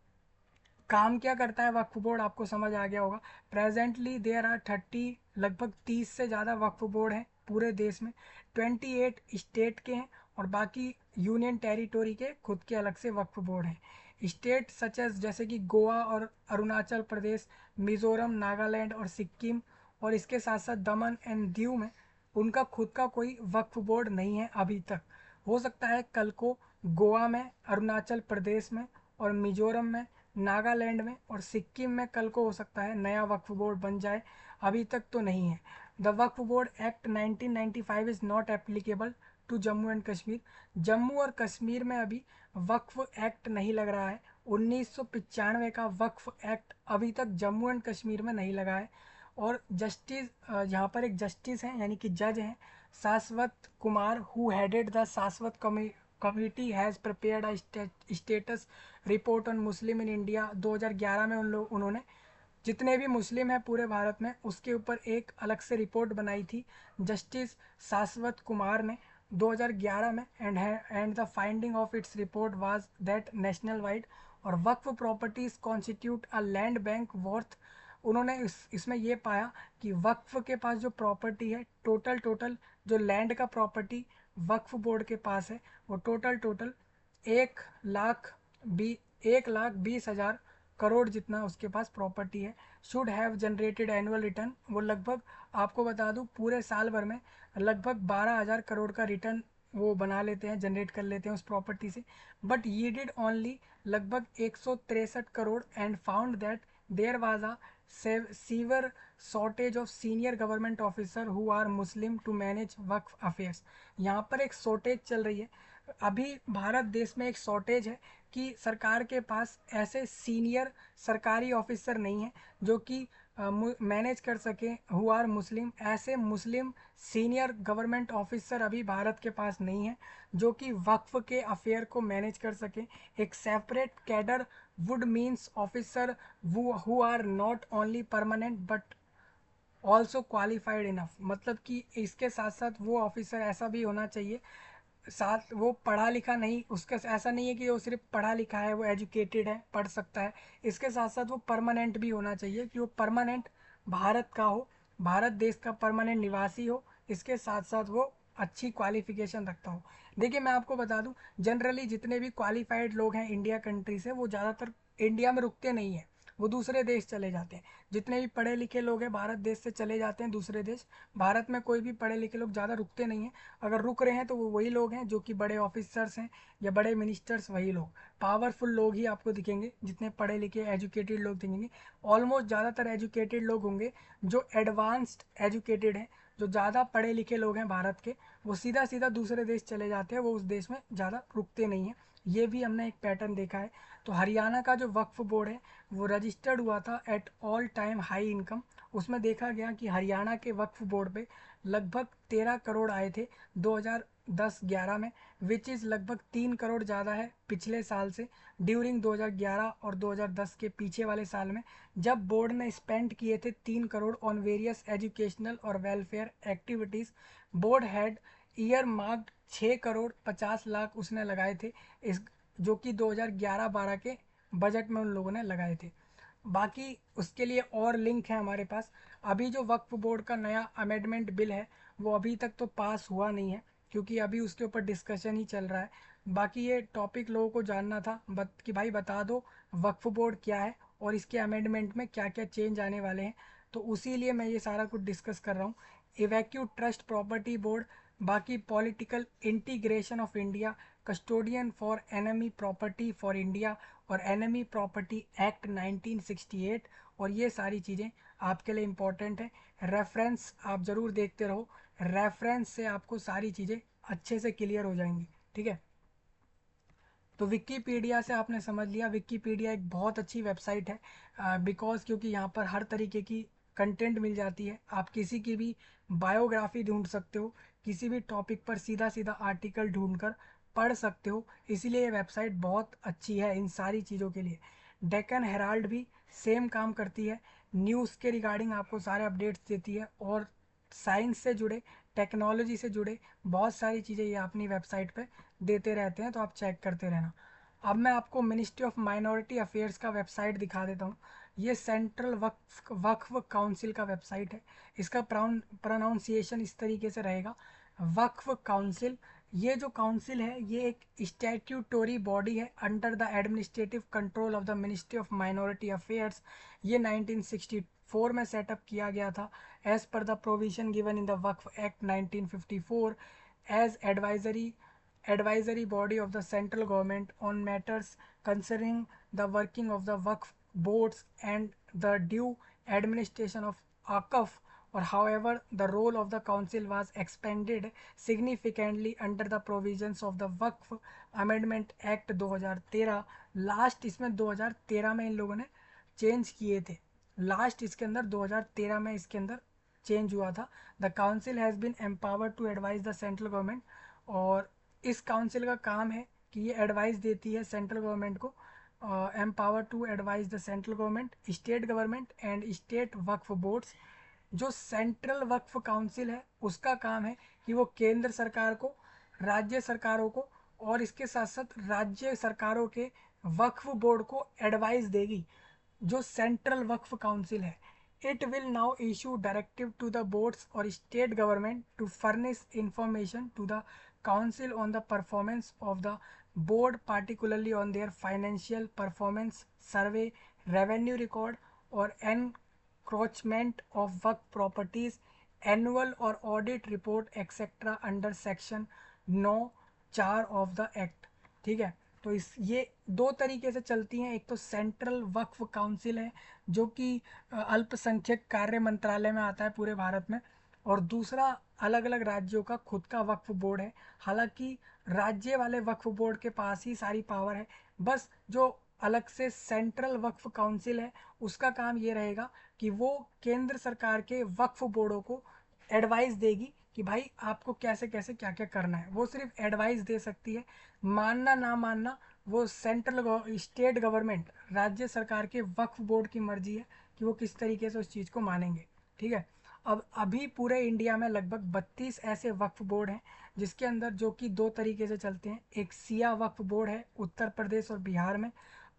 काम क्या करता है वक्फ बोर्ड आपको समझ आ गया होगा। प्रेजेंटली देयर आर 30, लगभग 30 से ज़्यादा वक्फ बोर्ड हैं पूरे देश में। 28 स्टेट के हैं और बाकी यूनियन टेरिटोरी के खुद के अलग से वक्फ बोर्ड हैं। स्टेट सच एज जैसे कि गोवा और अरुणाचल प्रदेश, मिज़ोरम, नागालैंड और सिक्किम, और इसके साथ साथ दमन एंड दीव में उनका खुद का कोई वक्फ बोर्ड नहीं है अभी तक। हो सकता है कल को गोवा में, अरुणाचल प्रदेश में और मिजोरम में, नागालैंड में और सिक्किम में कल को हो सकता है नया वक्फ बोर्ड बन जाए, अभी तक तो नहीं है। The Waqf board act 1995 is not applicable to Jammu and Kashmir. Jammu और कश्मीर में अभी वक्फ एक्ट नहीं लग रहा है। 1995 का वक्फ एक्ट अभी तक जम्मू एंड कश्मीर में नहीं लगा है। और जस्टिस यहाँ पर एक जस्टिस हैं यानी कि जज हैं शाश्वत कुमार, हु हेडेड द शाश्वत committee has prepared a status report on Muslim in India. 2011 में उन्होंने जितने भी मुस्लिम हैं पूरे भारत में उसके ऊपर एक अलग से रिपोर्ट बनाई थी जस्टिस शाश्वत कुमार ने 2011 में। And the finding of its report was that national wide और Waqf properties constitute a land bank worth. उन्होंने इसमें ये पाया कि वक्फ के पास जो प्रॉपर्टी है टोटल जो लैंड का प्रॉपर्टी वक्फ बोर्ड के पास है वो टोटल 1 लाख बी 1,20,000 करोड़ जितना उसके पास प्रॉपर्टी है। Should have generated annual return, वो लगभग आपको बता दूं पूरे साल भर में लगभग 12,000 करोड़ का रिटर्न वो बना लेते हैं, जनरेट कर लेते हैं उस प्रॉपर्टी से। बट ये डिड ओनली लगभग 163 crore and found that there was a severe shortage of senior government officer who are Muslim to manage Waqf affairs. यहाँ पर एक शॉर्टेज चल रही है, अभी भारत देश में एक शॉर्टेज है कि सरकार के पास ऐसे सीनियर सरकारी ऑफिसर नहीं है जो कि मैनेज कर सके हु आर मुस्लिम। ऐसे मुस्लिम सीनियर गवर्नमेंट ऑफिसर अभी भारत के पास नहीं है जो कि वक्फ के अफेयर को मैनेज कर सके। एक separate cadre would means officer who are not only permanent but also qualified enough, मतलब कि इसके साथ साथ वो ऑफिसर ऐसा भी होना चाहिए साथ वो पढ़ा लिखा नहीं, उसका ऐसा नहीं है कि वो सिर्फ पढ़ा लिखा है, वो एजुकेटेड है, पढ़ सकता है। इसके साथ साथ वो परमानेंट भी होना चाहिए कि वो परमानेंट भारत का हो, भारत देश का परमानेंट निवासी हो। इसके साथ साथ वो अच्छी क्वालिफिकेशन रखता हो। देखिए मैं आपको बता दूं, जनरली जितने भी क्वालिफाइड लोग हैं इंडिया कंट्री से वो ज़्यादातर इंडिया में रुकते नहीं हैं, वो दूसरे देश चले जाते हैं। जितने भी पढ़े लिखे लोग हैं भारत देश से चले जाते हैं दूसरे देश। भारत में कोई भी पढ़े लिखे लोग ज़्यादा रुकते नहीं हैं, अगर रुक रहे हैं तो वो वही लोग हैं जो कि बड़े ऑफिसर्स हैं या बड़े मिनिस्टर्स, वही लोग पावरफुल लोग ही आपको दिखेंगे, जितने पढ़े लिखे एजुकेटेड लोग दिखेंगे। ऑलमोस्ट ज़्यादातर एजुकेटेड लोग होंगे जो एडवांस्ड एजुकेटेड हैं, जो ज़्यादा पढ़े लिखे लोग हैं भारत के, वो सीधा सीधा दूसरे देश चले जाते हैं, वो उस देश में ज़्यादा रुकते नहीं हैं। ये भी हमने एक पैटर्न देखा है। तो हरियाणा का जो वक्फ बोर्ड है वो रजिस्टर्ड हुआ था at all time high income. उसमें देखा गया कि हरियाणा के वक्फ बोर्ड पे लगभग 13 करोड़ आए थे 2010-11 में, विच इज़ लगभग 3 करोड़ ज़्यादा है पिछले साल से। ड्यूरिंग 2011 और 2010 के पीछे वाले साल में जब बोर्ड ने स्पेंड किए थे 3 करोड़ ऑन वेरियस एजुकेशनल और welfare activities, board had year marked 6 crore 50 lakh उसने लगाए थे, इस जो कि 2011-12 के बजट में उन लोगों ने लगाए थे। बाकी उसके लिए और लिंक है हमारे पास। अभी जो वक्फ बोर्ड का नया अमेंडमेंट बिल है वो अभी तक तो पास हुआ नहीं है क्योंकि अभी उसके ऊपर डिस्कशन ही चल रहा है। बाकी ये टॉपिक लोगों को जानना था कि भाई बता दो वक्फ बोर्ड क्या है और इसके अमेंडमेंट में क्या क्या चेंज आने वाले हैं, तो उसी लिए मैं ये सारा कुछ डिस्कस कर रहा हूँ। इवैक्यू ट्रस्ट प्रॉपर्टी बोर्ड, बाकी political integration of India, custodian for enemy property for India और एनमी प्रॉपर्टी एक्ट 1968, और ये सारी चीज़ें आपके लिए इम्पॉर्टेंट है। रेफरेंस आप ज़रूर देखते रहो, रेफरेंस से आपको सारी चीज़ें अच्छे से क्लियर हो जाएंगी, ठीक है। तो विकीपीडिया से आपने समझ लिया, विकीपीडिया एक बहुत अच्छी वेबसाइट है बिकॉज़ क्योंकि यहाँ पर हर तरीके की कंटेंट मिल जाती है। आप किसी की भी बायोग्राफी ढूंढ सकते हो, किसी भी टॉपिक पर सीधा सीधा आर्टिकल ढूंढकर पढ़ सकते हो, इसीलिए ये वेबसाइट बहुत अच्छी है इन सारी चीज़ों के लिए। डेक्कन हेराल्ड भी सेम काम करती है, न्यूज़ के रिगार्डिंग आपको सारे अपडेट्स देती है और साइंस से जुड़े, टेक्नोलॉजी से जुड़े बहुत सारी चीज़ें ये अपनी वेबसाइट पे देते रहते हैं, तो आप चेक करते रहना। अब मैं आपको मिनिस्ट्री ऑफ माइनॉरिटी अफेयर्स का वेबसाइट दिखा देता हूँ। ये सेंट्रल वक्फ काउंसिल का वेबसाइट है। इसका प्रोनाउंसिएशन इस तरीके से रहेगा, वक्फ काउंसिल। ये जो काउंसिल है ये एक स्टैट्यूटोरी बॉडी है under the administrative control of the ministry of minority affairs. ये 1964 में सेटअप किया गया था as per the provision given in the Waqf act 1954 as advisory body of the central government on matters concerning the working of the Waqf boards and the due administration of Aqaf, or however the role of the council was expanded significantly under the provisions of the Waqf Amendment Act 2013। Last इसमें 2013 में इन लोगों ने change किए थे last इसके अंदर 2013 में इसके अंदर चेंज हुआ था। The council has been empowered to advise the central government, और इस काउंसिल का काम है कि ये एडवाइस देती है सेंट्रल गवर्नमेंट को, empower to advise the central government, state government and state Waqf boards. जो सेंट्रल वक्फ काउंसिल है उसका काम है कि वो केंद्र सरकार को, राज्य सरकारों को और इसके साथ साथ राज्य सरकारों के वक्फ बोर्ड को एडवाइस देगी। जो सेंट्रल वक्फ काउंसिल है, it will now issue directive to the boards और state government to furnish information to the council on the performance of the board, particularly on their financial performance, survey, revenue record or encroachment of work properties, annual or audit report etc. under section 9(4) of the act। ठीक है, तो इस ये दो तरीके से चलती हैं। एक तो सेंट्रल वक्फ काउंसिल है जो कि अल्पसंख्यक कार्य मंत्रालय में आता है पूरे भारत में, और दूसरा अलग अलग राज्यों का खुद का वक्फ बोर्ड है। हालांकि राज्य वाले वक्फ बोर्ड के पास ही सारी पावर है, बस जो अलग से सेंट्रल वक्फ काउंसिल है उसका काम ये रहेगा कि वो केंद्र सरकार के वक्फ बोर्डों को एडवाइस देगी कि भाई आपको कैसे कैसे क्या क्या करना है। वो सिर्फ एडवाइस दे सकती है, मानना ना मानना वो सेंट्रल स्टेट गवर्नमेंट राज्य सरकार के वक्फ बोर्ड की मर्जी है कि वो किस तरीके से उस चीज़ को मानेंगे। ठीक है, अब अभी पूरे इंडिया में लगभग 32 ऐसे वक्फ बोर्ड हैं जिसके अंदर जो कि दो तरीके से चलते हैं। एक सिया वक्फ बोर्ड है उत्तर प्रदेश और बिहार में।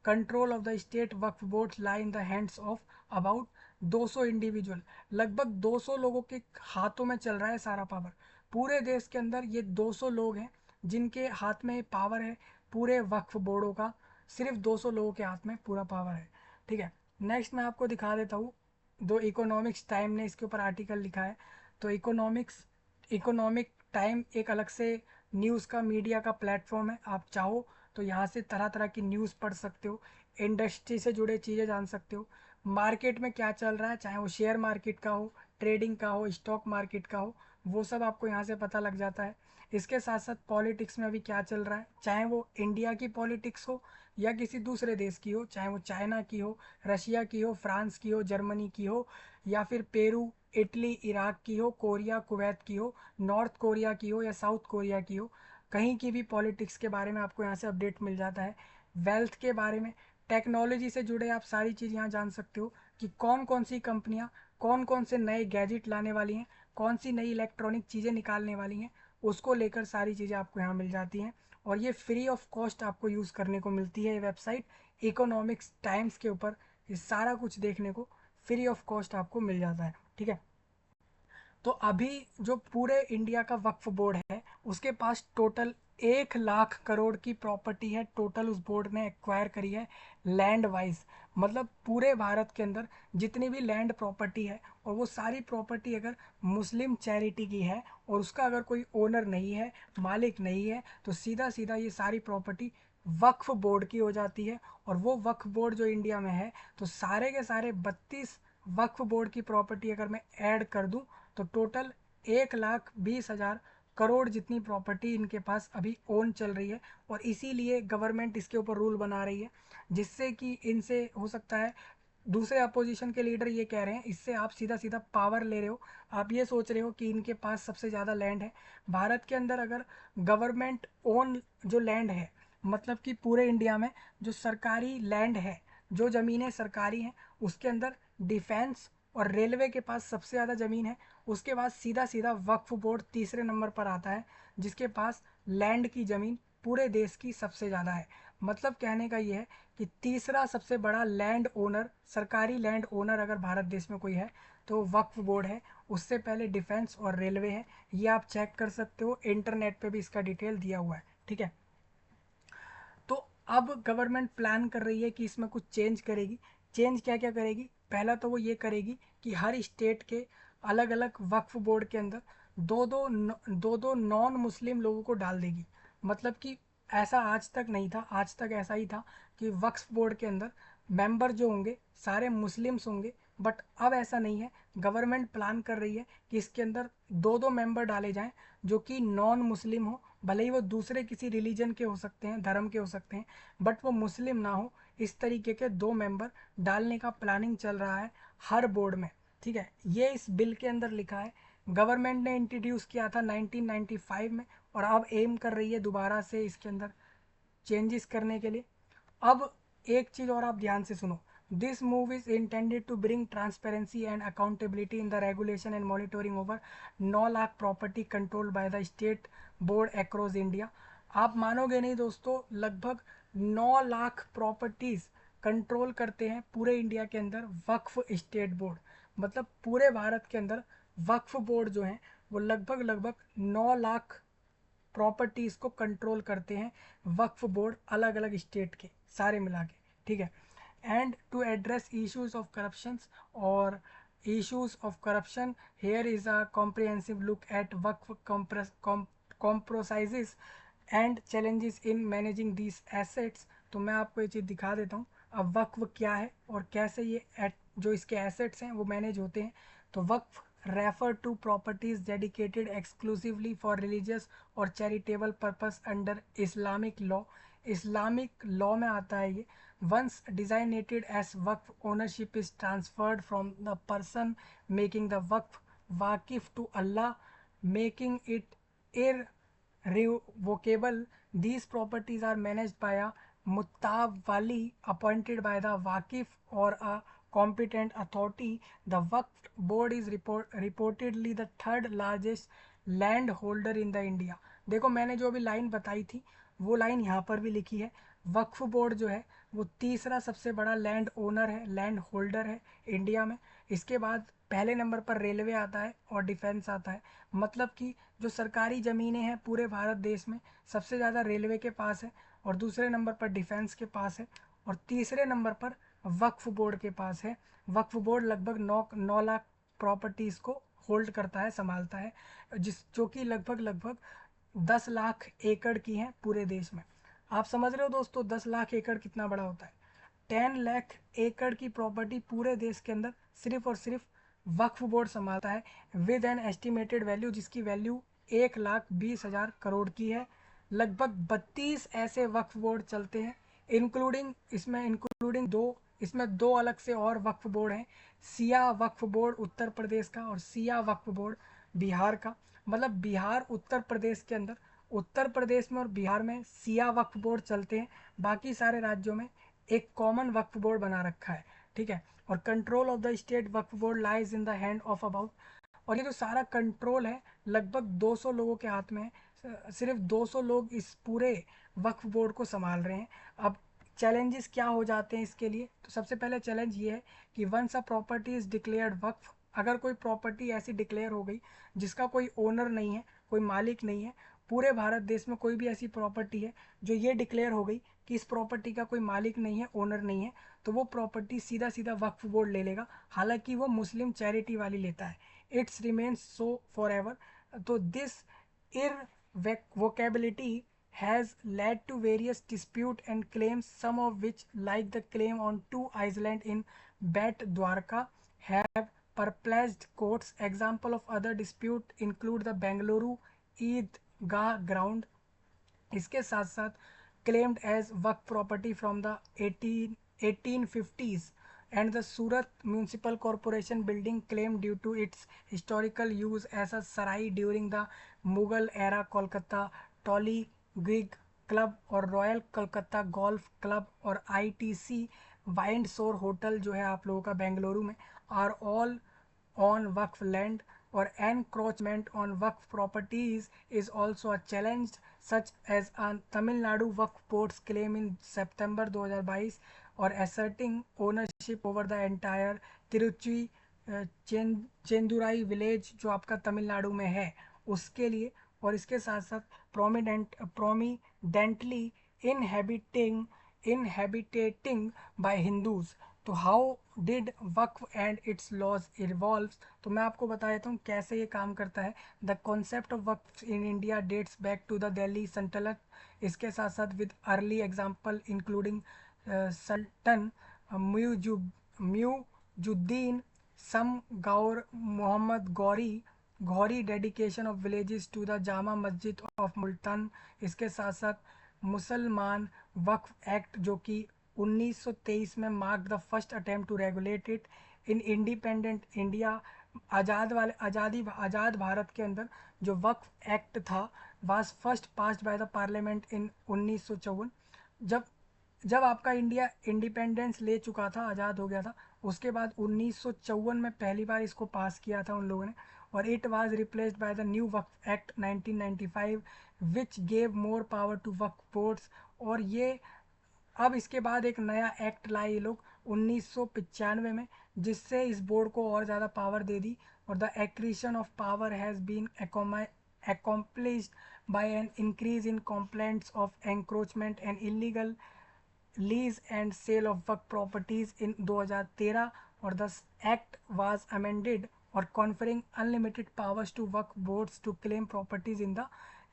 Control of the state Waqf board lie in the hands of about 200 individual. लगभग 200 लोगों के हाथों में चल रहा है सारा पावर। पूरे देश के अंदर ये 200 लोग हैं जिनके हाथ में पावर है पूरे वक्फ बोर्डों का। सिर्फ 200 लोगों के हाथ में पूरा पावर है। ठीक है, नेक्स्ट मैं आपको दिखा देता हूँ। दो इकोनॉमिक्स टाइम ने इसके ऊपर आर्टिकल लिखा है। तो इकोनॉमिक टाइम एक अलग से न्यूज़ का मीडिया का प्लेटफॉर्म है। आप चाहो तो यहाँ से तरह तरह की न्यूज़ पढ़ सकते हो, इंडस्ट्री से जुड़े चीज़ें जान सकते हो, मार्केट में क्या चल रहा है, चाहे वो शेयर मार्केट का हो, ट्रेडिंग का हो, स्टॉक मार्केट का हो, वो सब आपको यहाँ से पता लग जाता है। इसके साथ साथ पॉलिटिक्स में अभी क्या चल रहा है, चाहे वो इंडिया की पॉलिटिक्स हो या किसी दूसरे देश की हो, चाहे वो चाइना की हो, रशिया की हो, फ्रांस की हो, जर्मनी की हो, या फिर पेरू, इटली, इराक की हो, कोरिया, कुवैत की हो, नॉर्थ कोरिया की हो या साउथ कोरिया की हो, कहीं की भी पॉलिटिक्स के बारे में आपको यहाँ से अपडेट मिल जाता है। वेल्थ के बारे में, टेक्नोलॉजी से जुड़े आप सारी चीज़ यहाँ जान सकते हो कि कौन कौन सी कंपनियाँ कौन कौन से नए गैजेट लाने वाली हैं, कौन सी नई इलेक्ट्रॉनिक चीज़ें निकालने वाली हैं, उसको लेकर सारी चीज़ें आपको यहाँ मिल जाती हैं। और ये फ्री ऑफ कॉस्ट आपको यूज़ करने को मिलती है। ये वेबसाइट इकोनॉमिक्स टाइम्स के ऊपर ये सारा कुछ देखने को फ्री ऑफ कॉस्ट आपको मिल जाता है। ठीक है, तो अभी जो पूरे इंडिया का वक्फ बोर्ड है उसके पास टोटल 1 लाख करोड़ की प्रॉपर्टी है। टोटल उस बोर्ड ने एक्वायर करी है लैंड वाइज। मतलब पूरे भारत के अंदर जितनी भी लैंड प्रॉपर्टी है, और वो सारी प्रॉपर्टी अगर मुस्लिम चैरिटी की है और उसका अगर कोई ओनर नहीं है, मालिक नहीं है, तो सीधा सीधा ये सारी प्रॉपर्टी वक्फ बोर्ड की हो जाती है। और वो वक्फ बोर्ड जो इंडिया में है, तो सारे के सारे 32 वक्फ बोर्ड की प्रॉपर्टी अगर मैं ऐड कर दूं तो टोटल 1,20,000 करोड़ जितनी प्रॉपर्टी इनके पास अभी ओन चल रही है। और इसीलिए गवर्नमेंट इसके ऊपर रूल बना रही है, जिससे कि इनसे हो सकता है दूसरे अपोजिशन के लीडर ये कह रहे हैं इससे आप सीधा सीधा पावर ले रहे हो। आप ये सोच रहे हो कि इनके पास सबसे ज़्यादा लैंड है भारत के अंदर। अगर गवर्नमेंट ओन जो लैंड है, मतलब कि पूरे इंडिया में जो सरकारी लैंड है, जो ज़मीनें सरकारी हैं, उसके अंदर डिफेंस और रेलवे के पास सबसे ज़्यादा ज़मीन है। उसके बाद सीधा सीधा वक्फ बोर्ड तीसरे नंबर पर आता है जिसके पास लैंड की ज़मीन पूरे देश की सबसे ज़्यादा है। मतलब कहने का ये है कि तीसरा सबसे बड़ा लैंड ओनर, सरकारी लैंड ओनर अगर भारत देश में कोई है तो वक्फ बोर्ड है। उससे पहले डिफेंस और रेलवे है। ये आप चेक कर सकते हो, इंटरनेट पे भी इसका डिटेल दिया हुआ है। ठीक है, तो अब गवर्नमेंट प्लान कर रही है कि इसमें कुछ चेंज करेगी। चेंज क्या क्या करेगी? पहला तो वो ये करेगी कि हर स्टेट के अलग अलग वक्फ बोर्ड के अंदर दो दो नॉन मुस्लिम लोगों को डाल देगी। मतलब कि ऐसा आज तक नहीं था, आज तक ऐसा ही था कि वक्फ बोर्ड के अंदर मेंबर जो होंगे सारे मुस्लिम्स होंगे, बट अब ऐसा नहीं है। गवर्नमेंट प्लान कर रही है कि इसके अंदर दो दो मेंबर डाले जाएं जो कि नॉन मुस्लिम हो, भले ही वो दूसरे किसी रिलीजन के हो सकते हैं, धर्म के हो सकते हैं, बट वो मुस्लिम ना हो। इस तरीके के 2 मेंबर डालने का प्लानिंग चल रहा है। हर बोर्ड में, ठीक है। ये इस बिल के अंदर लिखा है। गवर्नमेंट ने इंट्रोड्यूस किया था 1995 में, और अब एम कर रही है दोबारा से इसके अंदर चेंजेस करने के लिए। अब एक चीज़ और आप ध्यान से सुनो। This move is intended to bring transparency and accountability in the regulation and monitoring over 9 lakh property controlled by the state board across India. आप मानोगे नहीं दोस्तों, लगभग 9 लाख प्रॉपर्टीज कंट्रोल करते हैं पूरे इंडिया के अंदर वक्फ स्टेट बोर्ड। मतलब पूरे भारत के अंदर वक्फ बोर्ड जो है वो लगभग लगभग 9 लाख प्रॉपर्टीज़ को कंट्रोल करते हैं वक्फ बोर्ड, अलग अलग स्टेट के सारे मिला के, ठीक है। And to address issues of corruptions और issues of corruption, here is a comprehensive look at Waqf compromises and challenges in managing these assets. तो मैं आपको ये चीज़ दिखा देता हूँ अब वक्फ क्या है और कैसे ये जो इसके एसेट्स हैं वो मैनेज होते हैं। तो Waqf refer to properties dedicated exclusively for religious और charitable purpose under Islamic law. Islamic law में आता है ये। Once designated as Waqf, ownership is transferred from the person making the Waqf waqif to Allah, making it irrevocable. These properties are managed by a muttawali appointed by the Waqif or a competent authority. The Waqf board is reportedly the third largest land holder in the India. देखो मैंने जो अभी line बताई थी वो line यहाँ पर भी लिखी है। वक्फ बोर्ड जो है वो तीसरा सबसे बड़ा लैंड ओनर है, लैंड होल्डर है इंडिया में। इसके बाद पहले नंबर पर रेलवे आता है और डिफेंस आता है। मतलब कि जो सरकारी ज़मीनें हैं पूरे भारत देश में सबसे ज़्यादा रेलवे के पास है, और दूसरे नंबर पर डिफेंस के पास है, और तीसरे नंबर पर वक्फ बोर्ड के पास है। वक्फ बोर्ड लगभग 9 लाख प्रॉपर्टीज़ को होल्ड करता है, संभालता है, जो कि लगभग लगभग 10 लाख एकड़ की हैं पूरे देश में। आप समझ रहे हो दोस्तों 10 लाख एकड़ कितना बड़ा होता है। 10 लाख एकड़ की प्रॉपर्टी पूरे देश के अंदर सिर्फ और सिर्फ वक्फ बोर्ड संभालता है, विद एन एस्टिमेटेड वैल्यू जिसकी वैल्यू 1,20,000 करोड़ की है। लगभग 32 ऐसे वक्फ बोर्ड चलते हैं, इंक्लूडिंग दो अलग से और वक्फ बोर्ड हैं। सिया वक्फ बोर्ड उत्तर प्रदेश का और सिया वक्फ बोर्ड बिहार का। मतलब बिहार उत्तर प्रदेश के अंदर, उत्तर प्रदेश में और बिहार में सिया वक्फ बोर्ड चलते हैं, बाकी सारे राज्यों में एक कॉमन वक्फ बोर्ड बना रखा है, ठीक है। और control of the state Waqf board lies in the hand of about, और ये जो सारा कंट्रोल है लगभग 200 लोगों के हाथ में है। सिर्फ 200 लोग इस पूरे वक्फ बोर्ड को संभाल रहे हैं। अब चैलेंजेस क्या हो जाते हैं इसके लिए, तो सबसे पहले चैलेंज ये है कि once a property is declared Waqf, अगर कोई प्रॉपर्टी ऐसी डिक्लेयर हो गई जिसका कोई ओनर नहीं है, कोई मालिक नहीं है, पूरे भारत देश में कोई भी ऐसी प्रॉपर्टी है जो ये डिक्लेयर हो गई कि इस प्रॉपर्टी का कोई मालिक नहीं है, ओनर नहीं है, तो वो प्रॉपर्टी सीधा सीधा वक्फ बोर्ड ले लेगा। हालांकि वो मुस्लिम चैरिटी वाली लेता है। It's remains so for ever. तो this irrevocability has led to various dispute and claims, some of which, like the claim on two islands in Bet Dwarka, have perplexed courts. Example of other dispute include the Bengaluru Eidgah ground, इसके साथ साथ claimed as work property from the 1850s, and the Surat Municipal Corporation building claimed due to its historical use as a sarai during the Mughal era। Kolkata Tolly Gig Club और royal Calcutta golf club और ITC Windsor hotel जो है आप लोगों का बेंगलुरु में, are all on Waqf land, or encroachment on Waqf properties is also a challenge, such as a Tamil Nadu Waqf Board's claim in September 2022 और asserting ownership over the entire Thiruchendurai village जो आपका तमिलनाडु में है उसके लिए, और इसके साथ साथ प्रोमिडेंटली inhabiting by Hindus। तो how did Waqf and its laws evolves, तो मैं आपको बता देता हूँ कैसे ये काम करता है। The concept of Waqf in India dates back to the Delhi sultanate. इसके साथ साथ with early example including sultan Muizuddin Sam Ghor Mohammad Ghori dedication of villages to the Jama Masjid of Multan. इसके साथ साथ मुसलमान वक्फ एक्ट जो कि 1923 में mark the first attempt to regulate it. In independent India, आज़ाद भारत के अंदर जो वक्फ एक्ट था was first passed by the parliament in 1954। जब जब आपका इंडिया इंडिपेंडेंस ले चुका था, आज़ाद हो गया था, उसके बाद 1954 में पहली बार इसको पास किया था उन लोगों ने। और it was replaced by the new Waqf act 1995 which gave more power to Waqf boards. और ये अब इसके बाद एक नया एक्ट लाए ये लोग 1995 में, जिससे इस बोर्ड को और ज़्यादा पावर दे दी। और the accretion of power has been accomplished by an increase in complaints of encroachment and illegal lease and sale of वर्क प्रॉपर्टीज इन 2013। और द एक्ट वाज अमेंडेड और कॉन्फरिंग अनलिमिटेड पावर्स टू वर्क boards to claim properties in the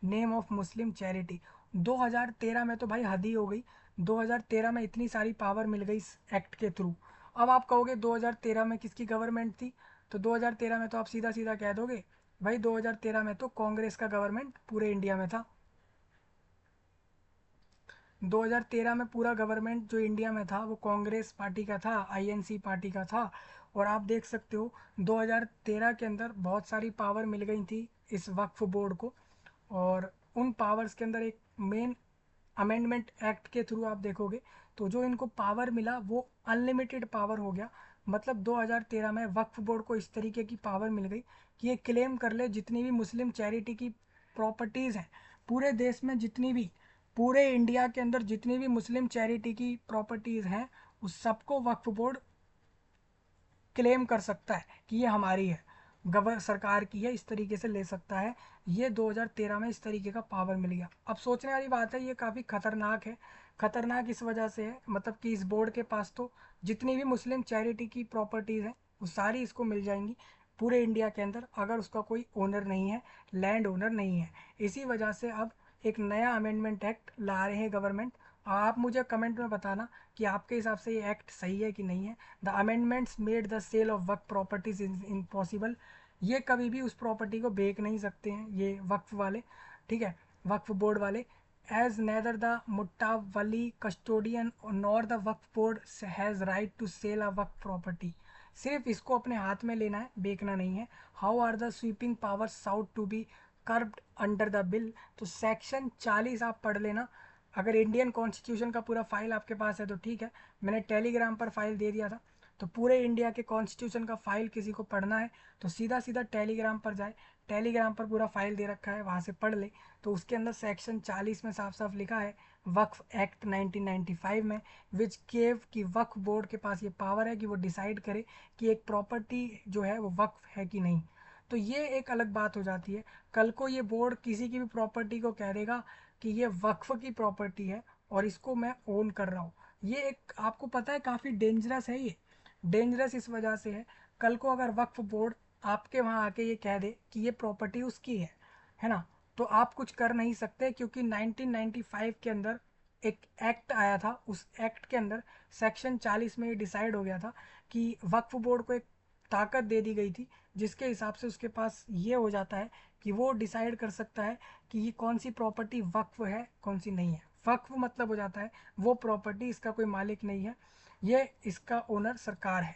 name of Muslim charity. 2013 में तो भाई हद ही हो गई। 2013 में इतनी सारी पावर मिल गई इस एक्ट के थ्रू। अब आप कहोगे 2013 में किसकी गवर्नमेंट थी, तो 2013 में तो आप सीधा सीधा कह दोगे भाई 2013 में तो कांग्रेस का गवर्नमेंट पूरे इंडिया में था। 2013 में पूरा गवर्नमेंट जो इंडिया में था वो कांग्रेस पार्टी का था, आईएनसी पार्टी का था। और आप देख सकते हो 2013 के अंदर बहुत सारी पावर मिल गई थी इस वक्फ बोर्ड को। और उन पावर्स के अंदर एक मेन अमेंडमेंट एक्ट के थ्रू आप देखोगे तो जो इनको पावर मिला वो अनलिमिटेड पावर हो गया। मतलब 2013 में वक्फ बोर्ड को इस तरीके की पावर मिल गई कि ये क्लेम कर ले जितनी भी मुस्लिम चैरिटी की प्रॉपर्टीज़ हैं पूरे देश में, जितनी भी पूरे इंडिया के अंदर जितनी भी मुस्लिम चैरिटी की प्रॉपर्टीज़ हैं उस सबको वक्फ बोर्ड क्लेम कर सकता है कि ये हमारी है, सरकार की है, इस तरीके से ले सकता है। ये 2013 में इस तरीके का पावर मिल गया। अब सोचने वाली बात है ये काफ़ी खतरनाक है। खतरनाक इस वजह से है मतलब कि इस बोर्ड के पास तो जितनी भी मुस्लिम चैरिटी की प्रॉपर्टीज़ हैं वो सारी इसको मिल जाएंगी पूरे इंडिया के अंदर, अगर उसका कोई ओनर नहीं है, लैंड ओनर नहीं है। इसी वजह से अब एक नया अमेंडमेंट एक्ट ला रहे हैं गवर्नमेंट। आप मुझे कमेंट में बताना कि आपके हिसाब से ये एक्ट सही है कि नहीं है। The amendments made the sale of Waqf properties impossible. ये कभी भी उस प्रॉपर्टी को बेच नहीं सकते हैं ये वक्फ वाले, ठीक है, वक्फ बोर्ड वाले। As neither the mutawalli custodian nor the Waqf board has right to sell a Waqf property. सिर्फ इसको अपने हाथ में लेना है, बेचना नहीं है। How are the sweeping power sought to be curbed under the bill. तो सेक्शन 40 आप पढ़ लेना। अगर इंडियन कॉन्स्टिट्यूशन का पूरा फाइल आपके पास है तो ठीक है, मैंने टेलीग्राम पर फाइल दे दिया था। तो पूरे इंडिया के कॉन्स्टिट्यूशन का फाइल किसी को पढ़ना है तो सीधा सीधा टेलीग्राम पर जाए, टेलीग्राम पर पूरा फाइल दे रखा है, वहाँ से पढ़ ले। तो उसके अंदर सेक्शन 40 में साफ साफ लिखा है वक्फ एक्ट 1995 में, विच गेव कि वक्फ बोर्ड के पास ये पावर है कि वो डिसाइड करे कि एक प्रॉपर्टी जो है वो वक्फ है कि नहीं। तो ये एक अलग बात हो जाती है। कल को ये बोर्ड किसी की भी प्रॉपर्टी को कह देगा कि ये वक्फ की प्रॉपर्टी है और इसको मैं ओन कर रहा हूँ। ये एक आपको पता है काफ़ी डेंजरस है ये। डेंजरस इस वजह से है, कल को अगर वक्फ बोर्ड आपके वहाँ आके ये कह दे कि ये प्रॉपर्टी उसकी है ना, तो आप कुछ कर नहीं सकते क्योंकि 1995 के अंदर एक एक्ट आया था। उस एक्ट के अंदर सेक्शन 40 में ये डिसाइड हो गया था कि वक्फ बोर्ड को एक ताकत दे दी गई थी जिसके हिसाब से उसके पास ये हो जाता है कि वो डिसाइड कर सकता है कि ये कौन सी प्रॉपर्टी वक्फ है कौन सी नहीं है। वक्फ मतलब हो जाता है वो प्रॉपर्टी इसका कोई मालिक नहीं है, ये इसका ओनर सरकार है,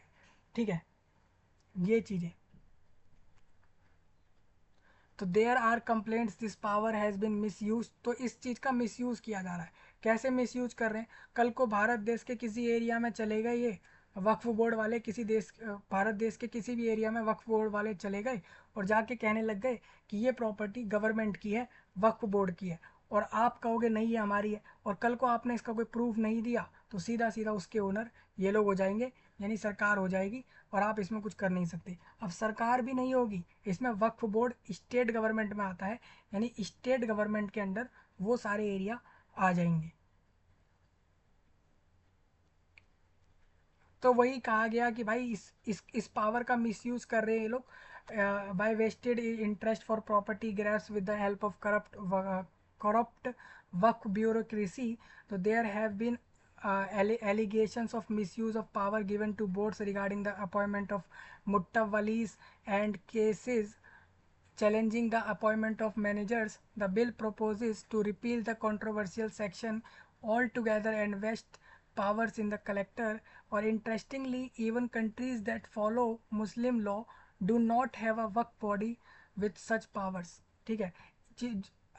ठीक है, ये चीज़ें। तो there are complaints this power has been misuse. तो इस चीज़ का मिसयूज़ किया जा रहा है। कैसे मिसयूज कर रहे हैं, कल को भारत देश के किसी एरिया में चले गए ये वक्फ बोर्ड वाले, किसी देश भारत देश के किसी भी एरिया में वक्फ बोर्ड वाले चले गए और जाके कहने लग गए कि ये प्रॉपर्टी गवर्नमेंट की है, वक्फ बोर्ड की है, और आप कहोगे नहीं ये हमारी है, और कल को आपने इसका कोई प्रूफ नहीं दिया तो सीधा सीधा उसके ओनर ये लोग हो जाएंगे, यानी सरकार हो जाएगी और आप इसमें कुछ कर नहीं सकते। अब सरकार भी नहीं होगी इसमें, वक्फ बोर्ड स्टेट गवर्नमेंट में आता है, यानी स्टेट गवर्नमेंट के अंडर वो सारे एरिया आ जाएंगे। तो वही कहा गया कि भाई इस पावर का मिसयूज कर रहे हैं ये लोग by vested interest for property grabs with the help of corrupt Waqf bureaucracy. तो there have been allegations of misuse of power given to boards regarding the appointment of muttawallis and cases challenging the appointment of managers. The bill proposes to repeal the controversial section altogether and vest powers in the collector. Or interestingly, even countries that follow Muslim law do not have a Waqf body with such powers. ठीक है।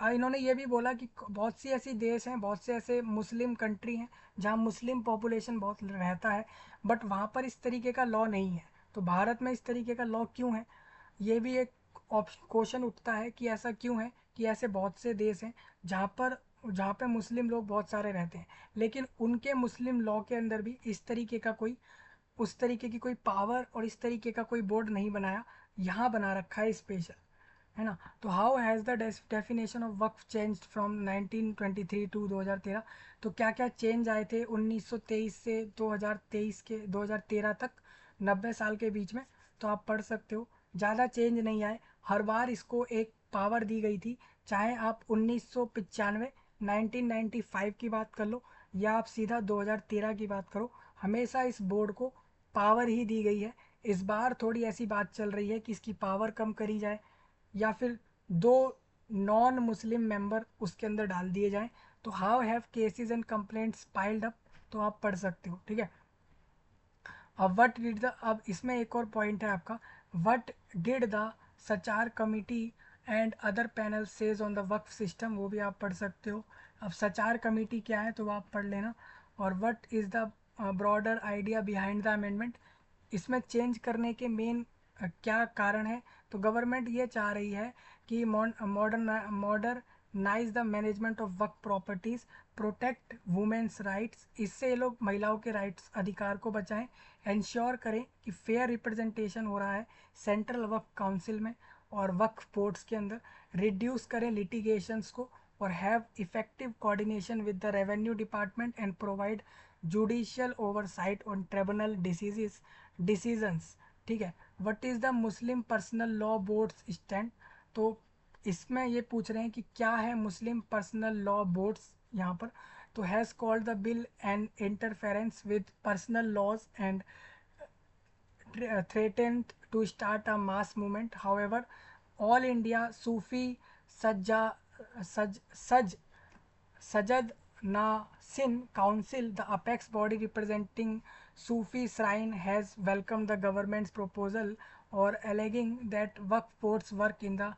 इन्होंने ये भी बोला कि बहुत सी ऐसी देश हैं, बहुत से ऐसे मुस्लिम कंट्री हैं जहाँ मुस्लिम पॉपुलेशन बहुत रहता है, बट वहाँ पर इस तरीके का लॉ नहीं है। तो भारत में इस तरीके का लॉ क्यों है, ये भी एक क्वेश्चन उठता है कि ऐसा क्यों है कि ऐसे बहुत से देश हैं जहाँ पे मुस्लिम लोग बहुत सारे रहते हैं, लेकिन उनके मुस्लिम लॉ के अंदर भी इस तरीके का कोई, उस तरीके की कोई पावर और इस तरीके का कोई बोर्ड नहीं बनाया, यहाँ बना रखा है स्पेशल, है ना। तो how has the definition of Waqf changed from 1923 to 2013। तो क्या क्या चेंज आए थे 1923 से 2023 के 2013 तक, 90 साल के बीच में। तो आप पढ़ सकते हो, ज़्यादा चेंज नहीं आए। हर बार इसको एक पावर दी गई थी, चाहे आप 1995 1995 की बात कर लो या आप सीधा 2013 की बात करो, हमेशा इस बोर्ड को पावर ही दी गई है। इस बार थोड़ी ऐसी बात चल रही है कि इसकी पावर कम करी जाए या फिर दो नॉन मुस्लिम मेंबर उसके अंदर डाल दिए जाएं। तो how have cases and complaints piled up, तो आप पढ़ सकते हो, ठीक है। अब व्हाट डिड द, अब इसमें एक और पॉइंट है आपका, what did the सचार committee and other panel says on the Waqf system, वो भी आप पढ़ सकते हो। अब सचार कमिटी क्या है तो आप पढ़ लेना। और what is the broader idea behind the amendment, इसमें चेंज करने के मेन क्या कारण है। तो गवर्नमेंट ये चाह रही है कि मॉडर्नाइज द मैनेजमेंट ऑफ वर्क प्रॉपर्टीज़, प्रोटेक्ट वुमेन्स राइट्स, इससे ये लोग महिलाओं के राइट्स, अधिकार को बचाएं, इंश्योर करें कि फेयर रिप्रेजेंटेशन हो रहा है सेंट्रल वक्फ काउंसिल में और वक्फ बोर्ड्स के अंदर, रिड्यूस करें लिटिगेशंस को और have effective coordination with the revenue department and provide judicial oversight on tribunal decisions. ठीक है। What is the Muslim personal law boards stand, तो इसमें ये पूछ रहे हैं कि क्या है मुस्लिम पर्सनल लॉ बोर्ड्स यहाँ पर। तो has called the bill an interference with personal laws and threatened to start a mass movement. However, All India Sufi Sajja, Sajad Nasin Council, the apex body representing Sufi Shrine, has welcomed the government's proposal or alleging that Waqf boards work in the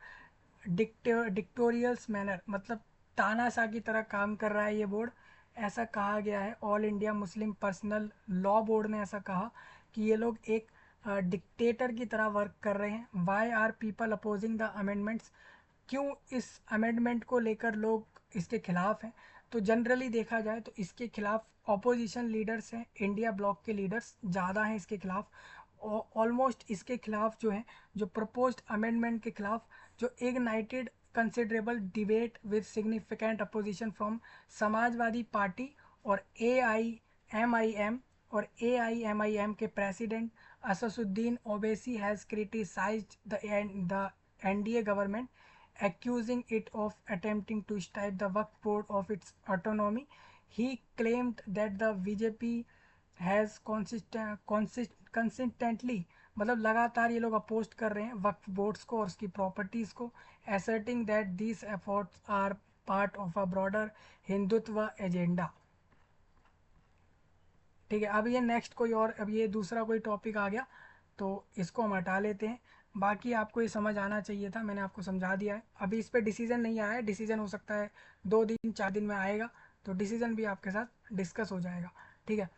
dictatorial manner, मतलब तानाशाह की तरह काम कर रहा है ये board, ऐसा कहा गया है। All India Muslim personal law board ने ऐसा कहा कि ये लोग एक डिक्टेटर की तरह वर्क कर रहे हैं। Why are people opposing the amendments, क्यों इस अमेंडमेंट को लेकर लोग इसके खिलाफ हैं। तो जनरली देखा जाए तो इसके खिलाफ ऑपोजिशन लीडर्स हैं, इंडिया ब्लॉक के लीडर्स ज़्यादा हैं इसके खिलाफ। ऑलमोस्ट इसके खिलाफ जो है, जो प्रपोज्ड अमेंडमेंट के खिलाफ, जो ignited considerable debate with significant opposition from Samajwadi Party और AIMIM, और AIMIM के president Asaduddin Owaisi has criticised the NDA government, accusing it of attempting to strip the Waqf board of its autonomy. He claimed that the BJP has consistently, मतलब लगातार ये लोग oppose कर रहे हैं वक्फ बोर्ड्स को और उसकी प्रॉपर्टीज़ को, asserting that these efforts are part of a broader Hindutva agenda. ठीक है। अब ये नेक्स्ट कोई और, अब ये दूसरा कोई टॉपिक आ गया तो इसको हम हटा लेते हैं। बाकी आपको ये समझ आना चाहिए था, मैंने आपको समझा दिया है। अभी इस पर डिसीजन नहीं आया है, डिसीजन हो सकता है 2 दिन 4 दिन में आएगा, तो डिसीजन भी आपके साथ डिस्कस हो जाएगा। ठीक है।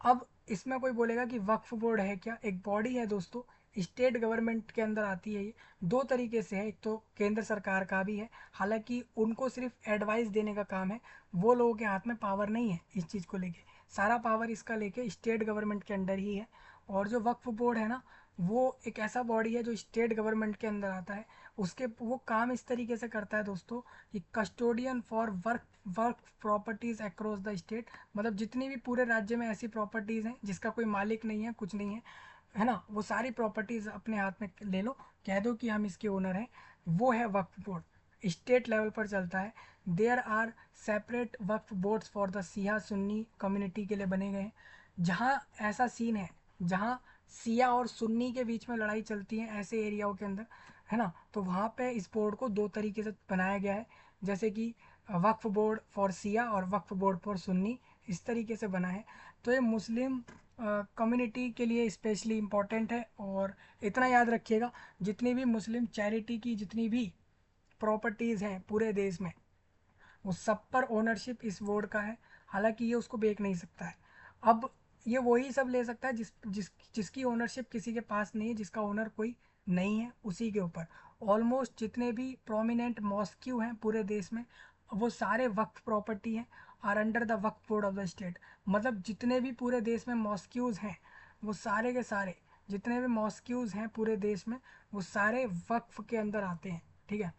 अब इसमें कोई बोलेगा कि वक्फ बोर्ड है क्या, एक बॉडी है दोस्तों, स्टेट गवर्नमेंट के अंदर आती है ये। दो तरीके से है, एक तो केंद्र सरकार का भी है, हालांकि उनको सिर्फ एडवाइस देने का काम है, वो लोगों के हाथ में पावर नहीं है इस चीज़ को लेके, सारा पावर इसका लेके स्टेट गवर्नमेंट के अंडर ही है। और जो वक्फ बोर्ड है ना, वो एक ऐसा बॉडी है जो स्टेट गवर्नमेंट के अंदर आता है। उसके वो काम इस तरीके से करता है दोस्तों कि custodian for work properties across the state, मतलब जितनी भी पूरे राज्य में ऐसी प्रॉपर्टीज़ हैं जिसका कोई मालिक नहीं है, कुछ नहीं है, है ना, वो सारी प्रॉपर्टीज़ अपने हाथ में ले लो, कह दो कि हम इसके ओनर हैं, वो है वक्फ बोर्ड। स्टेट लेवल पर चलता है। There are separate Waqf boards for the Shia Sunni community के लिए बने गए हैं। जहाँ ऐसा सीन है जहाँ सिया और सुन्नी के बीच में लड़ाई चलती है ऐसे एरियाओं के अंदर, है ना, तो वहाँ पे इस बोर्ड को दो तरीके से बनाया गया है, जैसे कि वक्फ बोर्ड फॉर सिया और वक्फ बोर्ड फॉर सुन्नी, इस तरीके से बना है। तो ये मुस्लिम कम्युनिटी के लिए स्पेशली इम्पॉर्टेंट है। और इतना याद रखिएगा, जितनी भी मुस्लिम चैरिटी की जितनी भी प्रॉपर्टीज़ हैं पूरे देश में, वो सब पर ओनरशिप इस बोर्ड का है। हालांकि ये उसको बेच नहीं सकता है। अब ये वही सब ले सकता है जिसकी ओनरशिप किसी के पास नहीं है, जिसका ओनर कोई नहीं है, उसी के ऊपर। ऑलमोस्ट जितने भी प्रोमिनेंट मॉस्क्यू हैं पूरे देश में, वो सारे वक्फ प्रॉपर्टी हैं, are under the Waqf board of the state. मतलब जितने भी पूरे देश में मॉस्क्यूज़ हैं, वो सारे के सारे जितने भी मॉस्क्यूज़ हैं पूरे देश में, वो सारे वक्फ के अंदर आते हैं। ठीक है।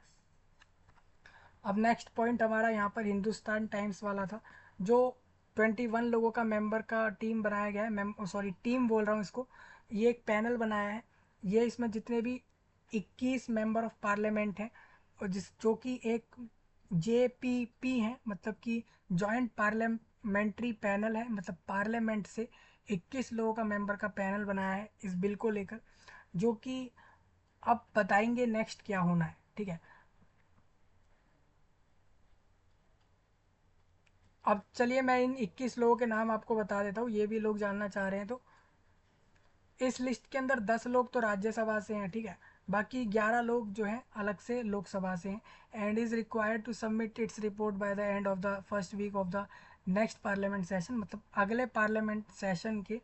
अब नेक्स्ट पॉइंट हमारा यहाँ पर हिंदुस्तान टाइम्स वाला था, जो 21 लोगों का मेंबर का टीम बनाया गया है। सॉरी, टीम बोल रहा हूँ इसको। ये एक पैनल बनाया है। ये इसमें जितने भी 21 मेंबर ऑफ पार्लियामेंट हैं, और जो कि एक JPP है, मतलब कि जॉइंट पार्लियामेंट्री पैनल है, मतलब पार्लियामेंट से 21 लोगों का मेंबर का पैनल बनाया है इस बिल को लेकर, जो कि अब बताएंगे नेक्स्ट क्या होना है। ठीक है। अब चलिए मैं इन 21 लोगों के नाम आपको बता देता हूँ, ये भी लोग जानना चाह रहे हैं तो। इस लिस्ट के अंदर 10 लोग तो राज्यसभा से हैं। ठीक है। बाकी 11 लोग जो हैं अलग से लोकसभा से हैं। And is required to submit its report by the end of the first week of the next parliament session. मतलब अगले पार्लियामेंट सेशन के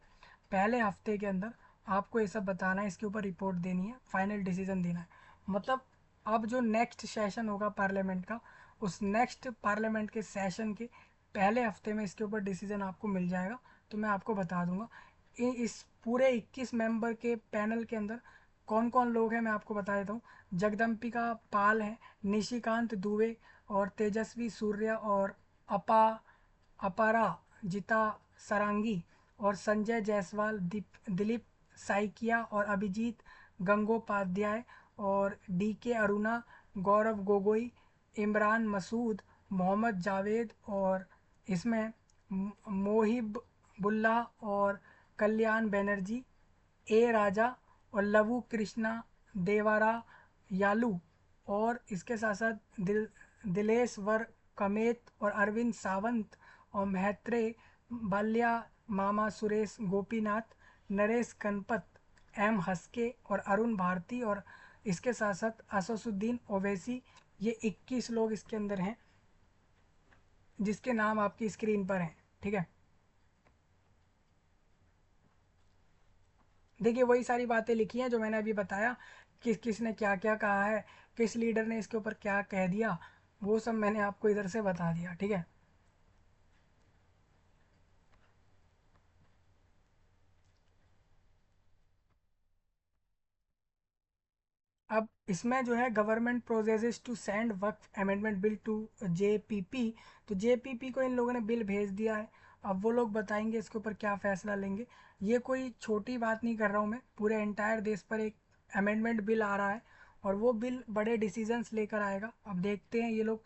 पहले हफ्ते के अंदर आपको ये सब बताना है, इसके ऊपर रिपोर्ट देनी है, फाइनल डिसीजन देना है। मतलब अब जो नेक्स्ट सेशन होगा पार्लियामेंट का, उस नेक्स्ट पार्लियामेंट के सेशन के पहले हफ्ते में इसके ऊपर डिसीजन आपको मिल जाएगा। तो मैं आपको बता दूंगा इस पूरे 21 मेंबर के पैनल के अंदर कौन कौन लोग हैं, मैं आपको बता देता हूँ। जगदम्बिका पाल हैं, निशिकांत दुबे और तेजस्वी सूर्या और अपा अपारा जिता सरांगी और संजय जायसवाल, दिलीप साइकिया और अभिजीत गंगोपाध्याय और DK अरुणा, गौरव गोगोई, इमरान मसूद, मोहम्मद जावेद और इसमें मोहिबुल्लाह और कल्याण बनर्जी, राजा और लवु कृष्णा देवारा यालू, और इसके साथ साथ दिलेश वर कमेत और अरविंद सावंत और महत्रे बाल्या, मामा सुरेश गोपीनाथ, नरेश कनपत, M हस्के और अरुण भारती, और इसके साथ साथ अससुद्दीन ओवैसी। ये 21 लोग इसके अंदर हैं, जिसके नाम आपकी स्क्रीन पर हैं। ठीक है। देखिए वही सारी बातें लिखी हैं जो मैंने अभी बताया, किस किस ने क्या क्या कहा है, किस लीडर ने इसके ऊपर क्या कह दिया, वो सब मैंने आपको इधर से बता दिया। ठीक है। अब इसमें जो है government processes to send Waqf amendment bill to JPP। तो JPP को इन लोगों ने बिल भेज दिया है। अब वो लोग बताएंगे इसके ऊपर क्या फ़ैसला लेंगे। ये कोई छोटी बात नहीं कर रहा हूँ मैं, पूरे एंटायर देश पर एक अमेंडमेंट बिल आ रहा है, और वो बिल बड़े डिसीजंस लेकर आएगा। अब देखते हैं ये लोग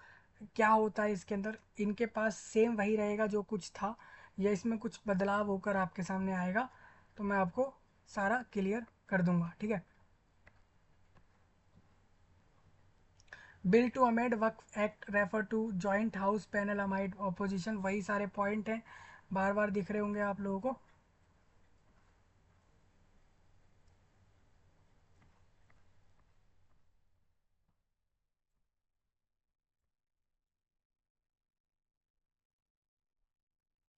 क्या होता है इसके अंदर। इनके पास सेम वही रहेगा जो कुछ था, या इसमें कुछ बदलाव होकर आपके सामने आएगा, तो मैं आपको सारा क्लियर कर दूंगा। ठीक है। Bill to amend Waqf act refer to joint house panel amid opposition. वही सारे पॉइंट हैं, बार बार दिख रहे होंगे आप लोगों को।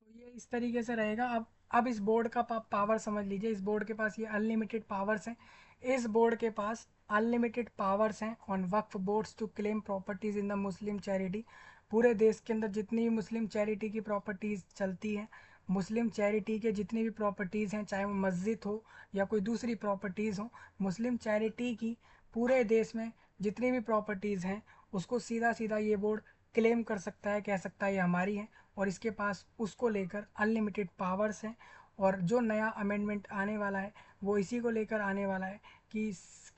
तो ये इस तरीके से रहेगा। अब इस बोर्ड का पावर समझ लीजिए। इस बोर्ड के पास ये अनलिमिटेड पावर्स हैं। इस बोर्ड के पास अनलिमिटेड पावर्स हैं on Waqf boards to claim properties in the Muslim charity. पूरे देश के अंदर जितनी भी मुस्लिम चैरिटी की प्रॉपर्टीज़ चलती हैं, मुस्लिम चैरिटी के जितनी भी प्रॉपर्टीज़ हैं, चाहे वो मस्जिद हो या कोई दूसरी प्रॉपर्टीज़ हो, मुस्लिम चैरिटी की पूरे देश में जितनी भी प्रॉपर्टीज़ हैं, उसको सीधा सीधा ये बोर्ड क्लेम कर सकता है, कह सकता है ये हमारी है। और इसके पास उसको लेकर अनलिमिटेड पावर्स हैं। और जो नया अमेंडमेंट आने वाला है, वो इसी को लेकर आने वाला है कि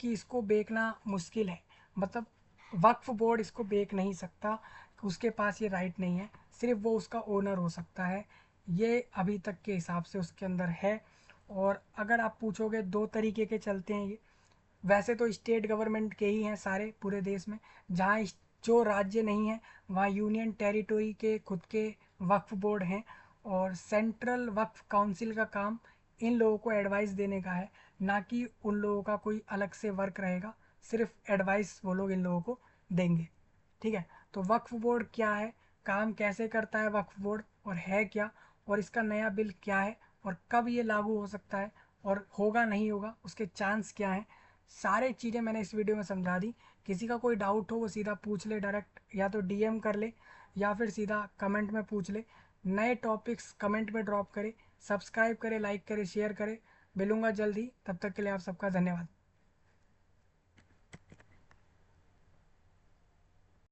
इसको बेचना मुश्किल है। मतलब वक्फ बोर्ड इसको बेच नहीं सकता, उसके पास ये राइट नहीं है, सिर्फ वो उसका ओनर हो सकता है। ये अभी तक के हिसाब से उसके अंदर है। और अगर आप पूछोगे, दो तरीके के चलते हैं ये। वैसे तो स्टेट गवर्नमेंट के ही हैं सारे पूरे देश में। जहाँ जो राज्य नहीं है, वहाँ यूनियन टेरिटोरी के खुद के वक्फ बोर्ड हैं। और सेंट्रल वक्फ काउंसिल का काम इन लोगों को एडवाइस देने का है, ना कि उन लोगों का कोई अलग से वर्क रहेगा। सिर्फ एडवाइस वो लोग इन लोगों को देंगे। ठीक है, तो वक्फ बोर्ड क्या है, काम कैसे करता है वक्फ बोर्ड, और है क्या, और इसका नया बिल क्या है, और कब ये लागू हो सकता है, और होगा नहीं होगा उसके चांस क्या हैं, सारे चीज़ें मैंने इस वीडियो में समझा दी। किसी का कोई डाउट हो वो सीधा पूछ ले डायरेक्ट, या तो डीएम कर ले या फिर सीधा कमेंट में पूछ ले। नए टॉपिक्स कमेंट में ड्रॉप करे, सब्सक्राइब करे, लाइक करे, शेयर करे। मिलूंगा जल्दी, तब तक के लिए आप सबका धन्यवाद।